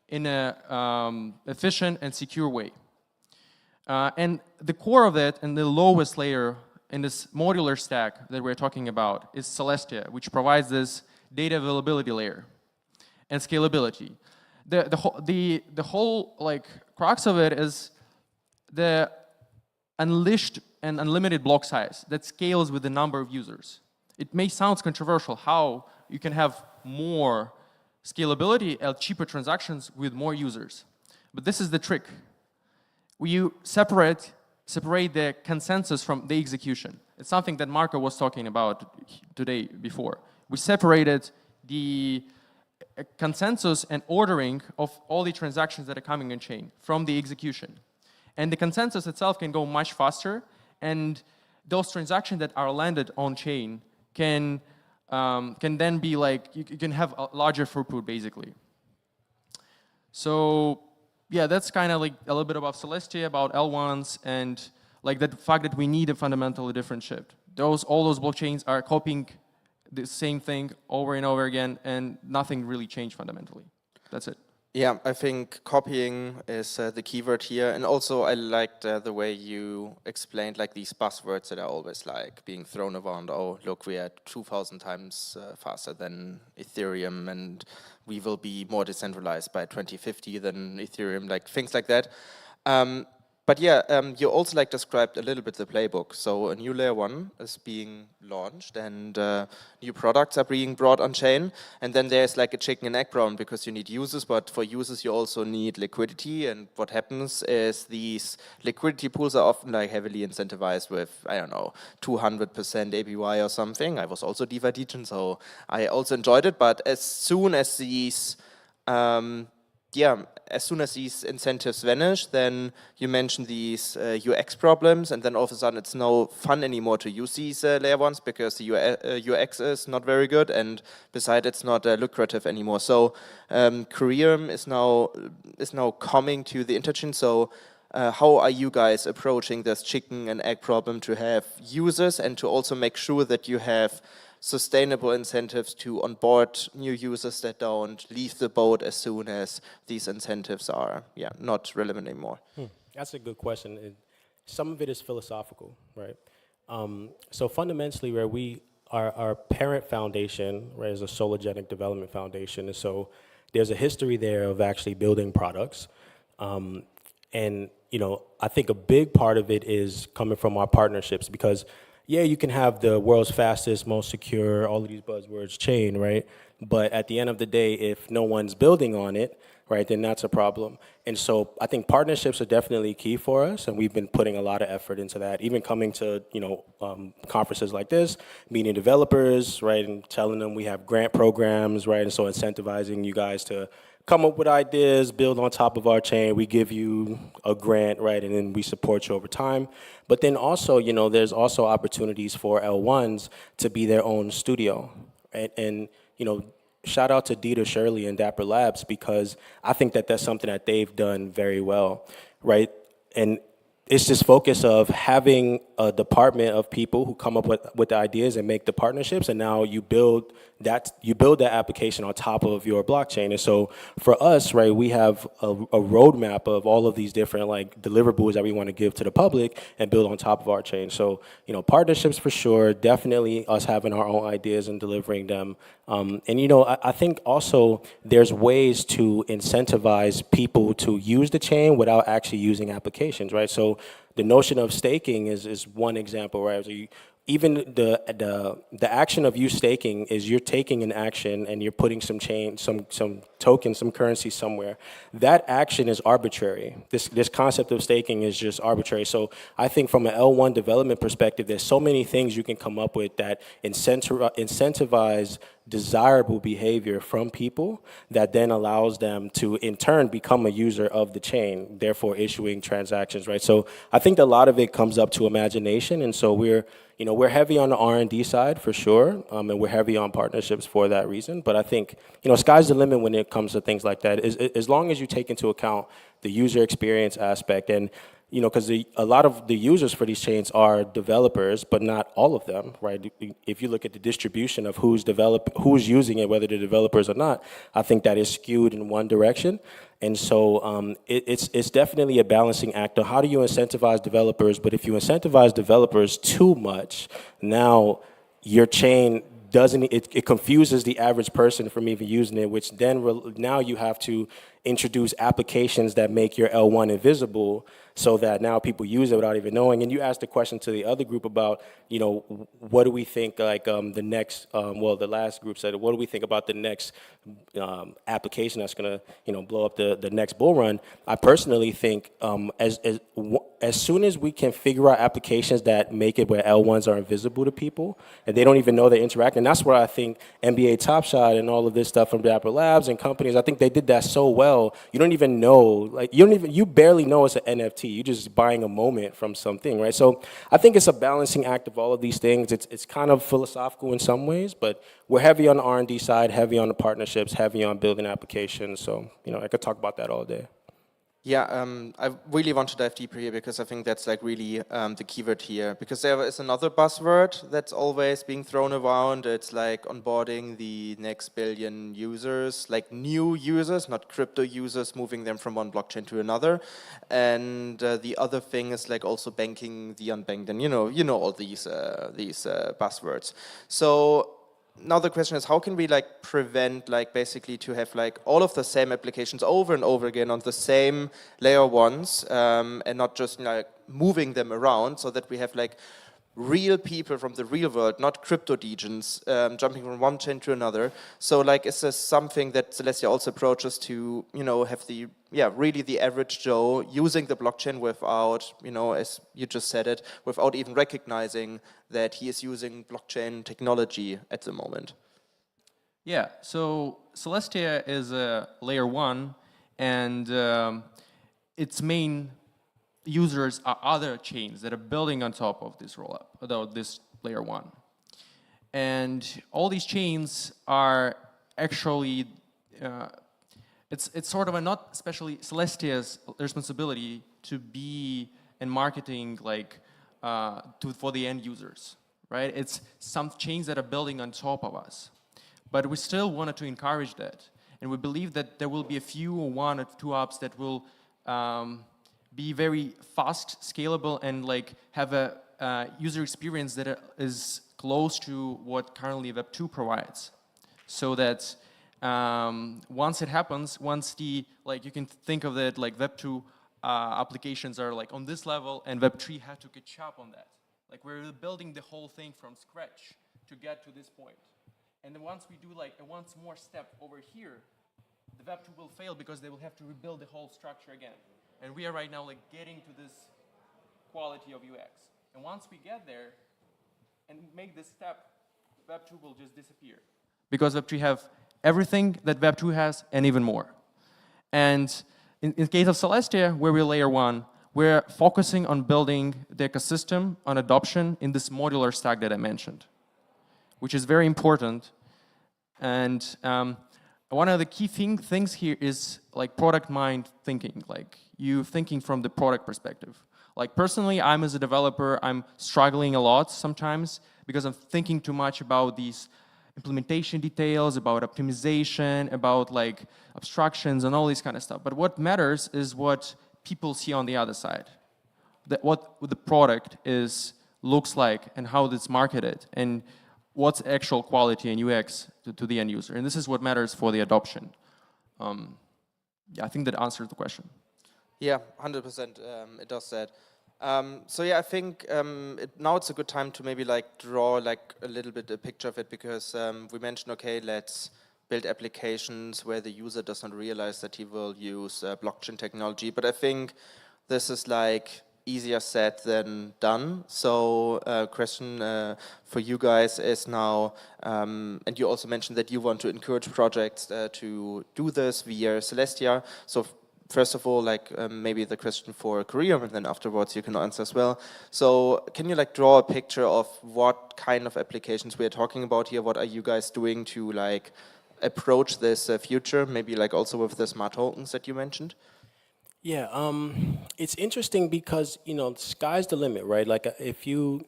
[SPEAKER 10] in an efficient and secure way. And the core of it and the lowest layer in this modular stack that we're talking about is Celestia, which provides this data availability layer and scalability. The whole like crux of it is the unleashed and unlimited block size that scales with the number of users. It may sound controversial how you can have more scalability and cheaper transactions with more users, but this is the trick. You separate the consensus from the execution. It's something that Marco was talking about today before. We separated the consensus and ordering of all the transactions that are coming in chain from the execution. And the consensus itself can go much faster, and those transactions that are landed on chain can then be like, you can have a larger throughput basically. So yeah, that's kind of like a little bit about Celestia, about L1s, and like the fact that we need a fundamentally different shift. All those blockchains are copying the same thing over and over again, and nothing really changed fundamentally. That's it.
[SPEAKER 1] Yeah, I think copying is the keyword here, and also I liked the way you explained like these buzzwords that are always like being thrown around. Oh, look, we are 2,000 times faster than Ethereum, and we will be more decentralized by 2050 than Ethereum, like things like that. But yeah, you also like described a little bit the playbook. So a new layer 1 is being launched, and new products are being brought on chain. And then there's like a chicken and egg problem because you need users, but for users you also need liquidity. And what happens is these liquidity pools are often like heavily incentivized with, I don't know, 200% APY or something. I was also DeFi degen, so I also enjoyed it. But as soon as these as soon as these incentives vanish, then you mention these UX problems, and then all of a sudden it's no fun anymore to use these layer 1s because the UX is not very good, and besides it's not lucrative anymore. So Career is now coming to the interchange. So how are you guys approaching this chicken and egg problem to have users and to also make sure that you have sustainable incentives to onboard new users that don't leave the boat as soon as these incentives are not relevant anymore?
[SPEAKER 8] That's a good question. Some of it is philosophical, right? So fundamentally, where we our parent foundation, right, is a Sologenic Development Foundation, and so there's a history there of actually building products. And I think a big part of it is coming from our partnerships because, yeah, you can have the world's fastest, most secure, all of these buzzwords chain, right? But at the end of the day, if no one's building on it, right, then that's a problem. And so I think partnerships are definitely key for us, and we've been putting a lot of effort into that, even coming to conferences like this, meeting developers, right, and telling them we have grant programs, right, and so incentivizing you guys to come up with ideas, build on top of our chain. We give you a grant, right, and then we support you over time. But then also, there's also opportunities for L1s to be their own studio, right? And shout out to Dieter Shirley and Dapper Labs because I think that that's something that they've done very well, right? And it's this focus of having a department of people who come up with the ideas and make the partnerships, and now you build that application on top of your blockchain. And so for us, right, we have a roadmap of all of these different deliverables that we want to give to the public and build on top of our chain. So partnerships for sure, definitely us having our own ideas and delivering them. And I think also there's ways to incentivize people to use the chain without actually using applications, right? So the notion of staking is one example, right? So even the action of you staking is you're taking an action and you're putting some token, some currency somewhere. That action is arbitrary. This concept of staking is just arbitrary. So I think from an L1 development perspective, there's so many things you can come up with that incentivize desirable behavior from people that then allows them to in turn become a user of the chain, therefore issuing transactions, right? So I think a lot of it comes up to imagination, and so we're heavy on the R&D side for sure, and we're heavy on partnerships for that reason. But I think sky's the limit when it comes to things like that. As long as you take into account the user experience aspect, and because a lot of the users for these chains are developers, but not all of them, right? If you look at the distribution of who's using it, whether they're developers or not, I think that is skewed in one direction. And so it's definitely a balancing act on how do you incentivize developers, but if you incentivize developers too much, now your chain it confuses the average person from even using it, which then now you have to introduce applications that make your L1 invisible so that now people use it without even knowing. And you asked a question to the other group about, what do we think the next, the last group said, what do we think about the next application that's going to, blow up the next bull run? I personally think as soon as we can figure out applications that make it where L1s are invisible to people and they don't even know they're interacting, that's where I think NBA Top Shot and all of this stuff from Dapper Labs and companies, I think they did that so well. You don't even know, you barely know it's an NFT. You're just buying a moment from something, right? So I think it's a balancing act of all of these things. It's kind of philosophical in some ways, but we're heavy on the R&D side, heavy on the partnerships, heavy on building applications. So, I could talk about that all day.
[SPEAKER 1] Yeah, I really want to dive deeper here because I think that's really the keyword here. Because there is another buzzword that's always being thrown around. It's onboarding the next billion users, new users, not crypto users, moving them from one blockchain to another. And the other thing is also banking the unbanked. And you know all these buzzwords. So now the question is, how can we prevent basically to have all of the same applications over and over again on the same layer ones and not just moving them around, so that we have real people from the real world, not crypto degens, jumping from one chain to another. So is this something that Celestia also approaches to have really the average Joe using the blockchain without, as you just said it, without even recognizing that he is using blockchain technology at the moment?
[SPEAKER 10] Yeah, so Celestia is a layer 1, and its main users are other chains that are building on top of this rollup, although this layer 1. And all these chains are actually, it's sort of not especially Celestia's responsibility to be in marketing for the end users, right? It's some chains that are building on top of us. But we still wanted to encourage that. And we believe that there will be a few or one or two apps that will be very fast, scalable, and have a user experience that is close to what currently Web 2 provides. So that once it happens, once the, like you can think of it like Web 2 applications are like on this level and Web 3 had to catch up on that. Like we're building the whole thing from scratch to get to this point. And then once we do like a once more step over here, the Web 2 will fail because they will have to rebuild the whole structure again. And we are right now like getting to this quality of UX. And once we get there and make this step, Web 2 will just disappear. Because Web 3 have everything that Web 2 has and even more. And in the case of Celestia, where we're layer 1, we're focusing on building the ecosystem on adoption in this modular stack that I mentioned, which is very important. And one of the key things here is like product mind thinking, like you thinking from the product perspective. Like personally, I'm as a developer, I'm struggling a lot sometimes because I'm thinking too much about these implementation details, about optimization, about like abstractions and all this kind of stuff. But what matters is what people see on the other side, what the product looks like and how it's marketed and what's actual quality and UX to the end user. And this is what matters for the adoption. Yeah, I think that answers the question.
[SPEAKER 1] Yeah, 100% it does that. So yeah, I think now it's a good time to maybe like draw like a little bit a picture of it, because we mentioned, okay, let's build applications where the user does not realize that he will use blockchain technology. But I think this is like easier said than done. So question for you guys is now, and you also mentioned that you want to encourage projects to do this via Celestia. So first of all, like maybe the question for Korea, and then afterwards you can answer as well. So can you like draw a picture of what kind of applications we are talking about here? What are you guys doing to like approach this future? Maybe like also with the smart tokens that you mentioned.
[SPEAKER 8] Yeah, it's interesting because, you know, sky's the limit, right? Like if you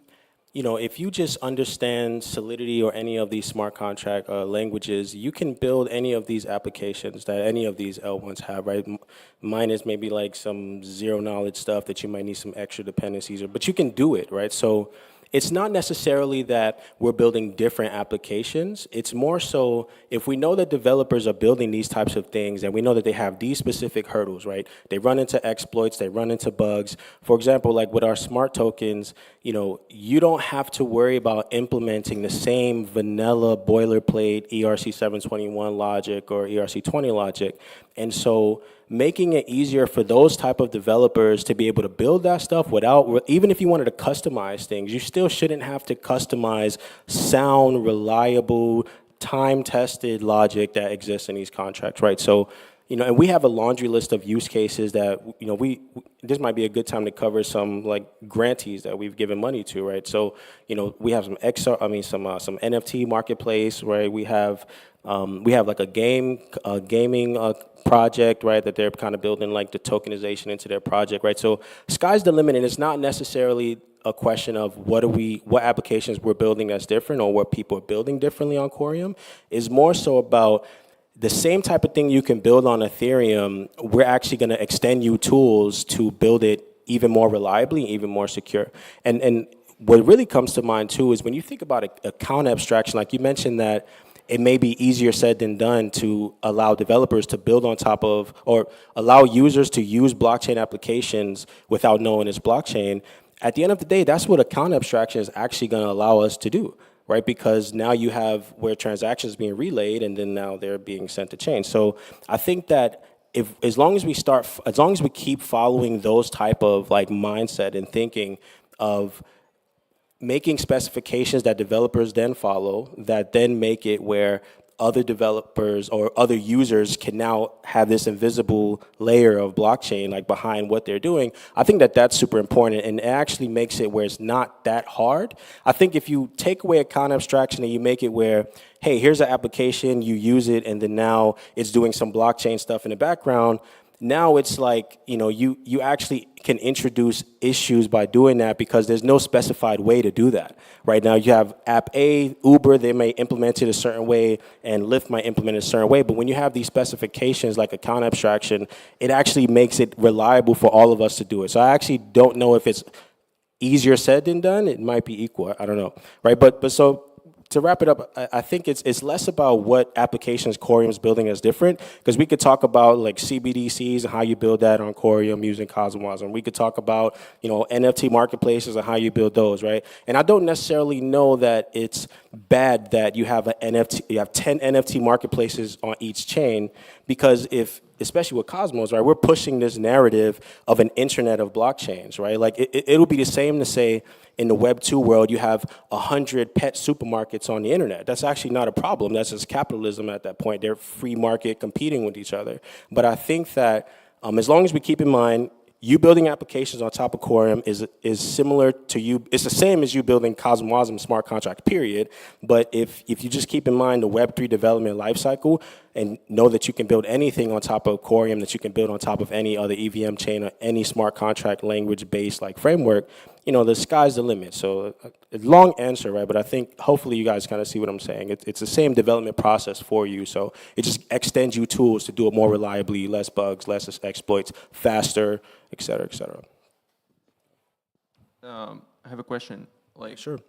[SPEAKER 8] just understand Solidity or any of these smart contract languages, you can build any of these applications that any of these L1s have, right? Mine is maybe like some zero knowledge stuff that you might need some extra dependencies, but you can do it, right? So it's not necessarily that we're building different applications. It's more so if we know that developers are building these types of things and we know that they have these specific hurdles, right? They run into exploits, they run into bugs. For example, like with our smart tokens, you know, you don't have to worry about implementing the same vanilla boilerplate ERC 721 logic or ERC 20 logic. And so making it easier for those type of developers to be able to build that stuff without, even if you wanted to customize things, you still shouldn't have to customize sound, reliable, time-tested logic that exists in these contracts, right? So, you know, and we have a laundry list of use cases that, you know, this might be a good time to cover some like grantees that we've given money to, right? So, you know, we have some some NFT marketplace, right? We have like a gaming project, right, that they're kind of building like the tokenization into their project, right? So sky's the limit, and it's not necessarily a question of what applications we're building that's different or what people are building differently on Corium. It's more so about the same type of thing you can build on Ethereum, we're actually going to extend you tools to build it even more reliably, even more secure. And what really comes to mind too is when you think about account abstraction, like you mentioned that it may be easier said than done to allow developers to build on top of, or allow users to use blockchain applications without knowing it's blockchain. At the end of the day, that's what account abstraction is actually going to allow us to do, right? Because now you have where transactions being relayed and then now they're being sent to chain. So I think that as long as we keep following those type of like mindset and thinking of making specifications that developers then follow, that then make it where other developers or other users can now have this invisible layer of blockchain like behind what they're doing, I think that that's super important, and it actually makes it where it's not that hard. I think if you take away account abstraction and you make it where, hey, here's an application, you use it, and then now it's doing some blockchain stuff in the background, now it's like, you know, you actually can introduce issues by doing that because there's no specified way to do that. Right now you have app A, Uber, they may implement it a certain way, and Lyft might implement it a certain way. But when you have these specifications like account abstraction, it actually makes it reliable for all of us to do it. So I actually don't know if it's easier said than done. It might be equal. I don't know, right? But so to wrap it up, I think it's less about what applications Corium is building as different, because we could talk about like CBDCs and how you build that on Corium using Cosmos, and we could talk about NFT marketplaces and how you build those, right? And I don't necessarily know that it's bad that you have you have 10 NFT marketplaces on each chain, because especially with Cosmos, right, we're pushing this narrative of an internet of blockchains, right? Like it'll be the same to say in the Web 2 world you have 100 pet supermarkets on the internet. That's actually not a problem. That's just capitalism at that point. They're free market competing with each other. But I think that as long as we keep in mind you building applications on top of Corium is similar to you. It's the same as you building CosmoverseHQ smart contract, period. But if you just keep in mind the Web3 development lifecycle and know that you can build anything on top of Corium, that you can build on top of any other EVM chain or any smart contract language-based like framework, the sky's the limit. So a long answer, right? But I think hopefully you guys kind of see what I'm saying. It's the same development process for you. So it just extends you tools to do it more reliably, less bugs, less exploits, faster, et cetera, et cetera.
[SPEAKER 10] I have a question. Like,
[SPEAKER 8] sure.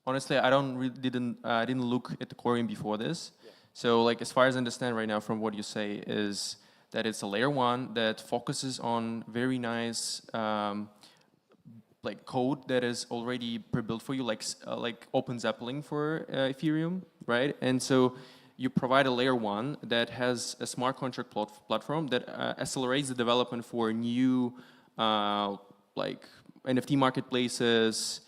[SPEAKER 10] Honestly, I didn't look at the Corium before this. Yeah. So, like, as far as I understand right now from what you say is that it's a layer 1 that focuses on very nice like code that is already pre-built for you, like OpenZeppelin for Ethereum, right? And so you provide a layer 1 that has a smart contract platform that accelerates the development for new like NFT marketplaces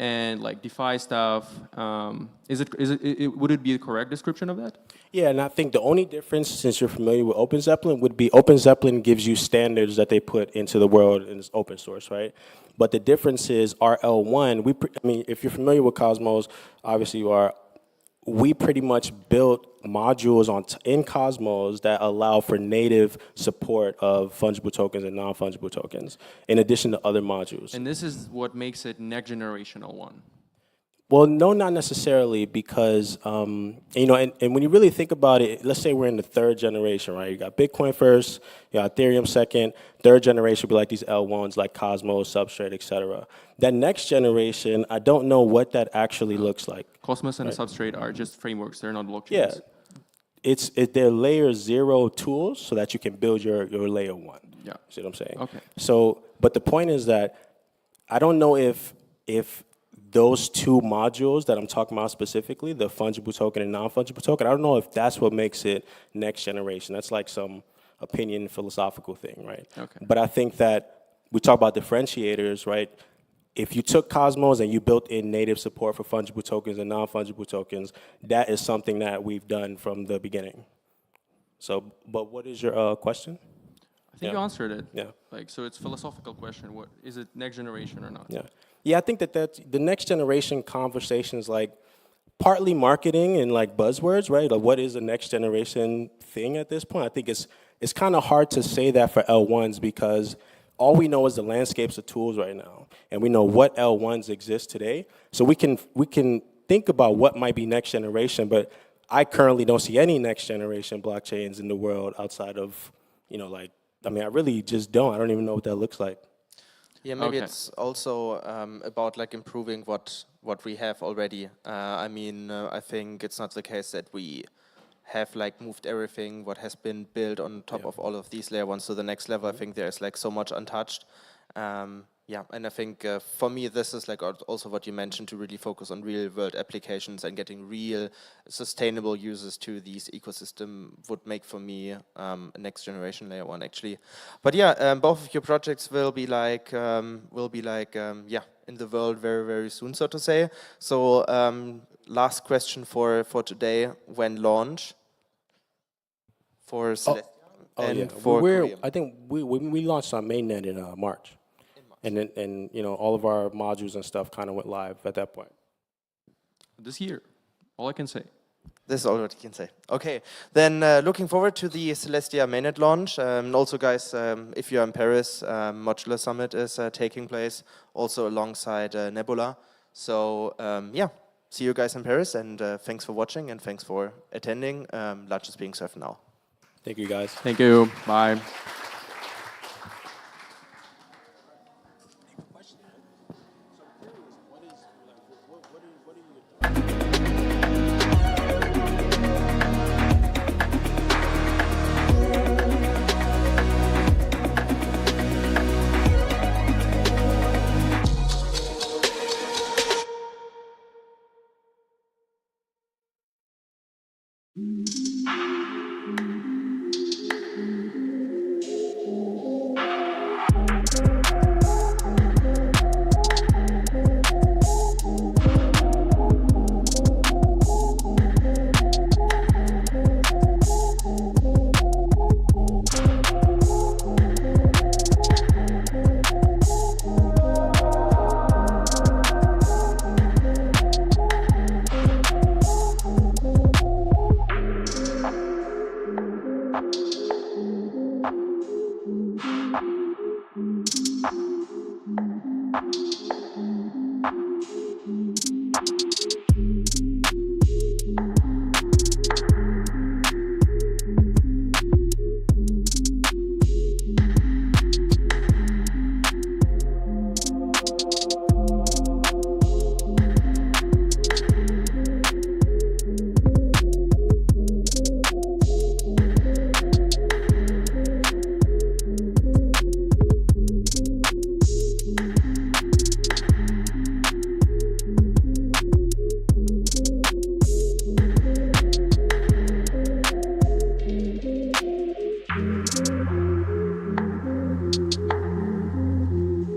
[SPEAKER 10] and like DeFi stuff. Would it be a correct description of that?
[SPEAKER 8] Yeah, and I think the only difference, since you're familiar with OpenZeppelin, would be OpenZeppelin gives you standards that they put into the world and it's open source, right? But the difference is our L1, I mean, if you're familiar with Cosmos, obviously you are, we pretty much built modules in Cosmos that allow for native support of fungible tokens and non-fungible tokens, in addition to other modules.
[SPEAKER 10] And this is what makes it next generation L1.
[SPEAKER 8] Well, no, not necessarily, because, and when you really think about it, let's say we're in the 3rd generation, right? You got Bitcoin first, you got Ethereum second, 3rd generation would be like these L1s, like Cosmos, Substrate, et cetera. That next generation, I don't know what that actually looks like.
[SPEAKER 10] Cosmos and Substrate are just frameworks, they're not blockchains.
[SPEAKER 8] Yeah, they're layer 0 tools so that you can build your layer 1.
[SPEAKER 10] Yeah.
[SPEAKER 8] See what I'm saying?
[SPEAKER 10] Okay.
[SPEAKER 8] So, but the point is that I don't know if those 2 modules that I'm talking about specifically, the fungible token and non-fungible token, I don't know if that's what makes it next generation. That's like some opinion philosophical thing, right?
[SPEAKER 10] Okay.
[SPEAKER 8] But I think that we talk about differentiators, right? If you took Cosmos and you built in native support for fungible tokens and non-fungible tokens, that is something that we've done from the beginning. So, but what is your question?
[SPEAKER 10] I think you answered it.
[SPEAKER 8] Yeah.
[SPEAKER 10] Like, so it's a philosophical question. What is it, next generation or not?
[SPEAKER 8] Yeah. Yeah, I think that's the next generation conversations, like partly marketing and like buzzwords, right? Like what is the next generation thing at this point? I think it's kind of hard to say that for L1s because all we know is the landscapes of tools right now, and we know what L1s exist today. So we can think about what might be next generation, but I currently don't see any next generation blockchains in the world outside of, I really just don't. I don't even know what that looks like.
[SPEAKER 1] Yeah, maybe it's also about like improving what we have already. I think it's not the case that we have like moved everything what has been built on top of all of these layer 1s to the next level. I think there's like so much untouched. And I think for me this is like also what you mentioned, to really focus on real world applications and getting real sustainable users to these ecosystem would make for me a next generation layer 1 actually. But yeah, both of your projects will be like in the world very, very soon, so to say. So last question for today: when launch for Celestia and for Corium?
[SPEAKER 8] I think we launched on mainnet in March. And then all of our modules and stuff kind of went live at that point.
[SPEAKER 10] This year, all I can say.
[SPEAKER 1] This is all what you can say. Okay, then looking forward to the Celestia mainnet launch. Also, guys, if you're in Paris, Modular Summit is taking place, also alongside Nebula. So see you guys in Paris, and thanks for watching and thanks for attending. Lunch is being served now.
[SPEAKER 8] Thank you, guys.
[SPEAKER 10] Thank you. Bye.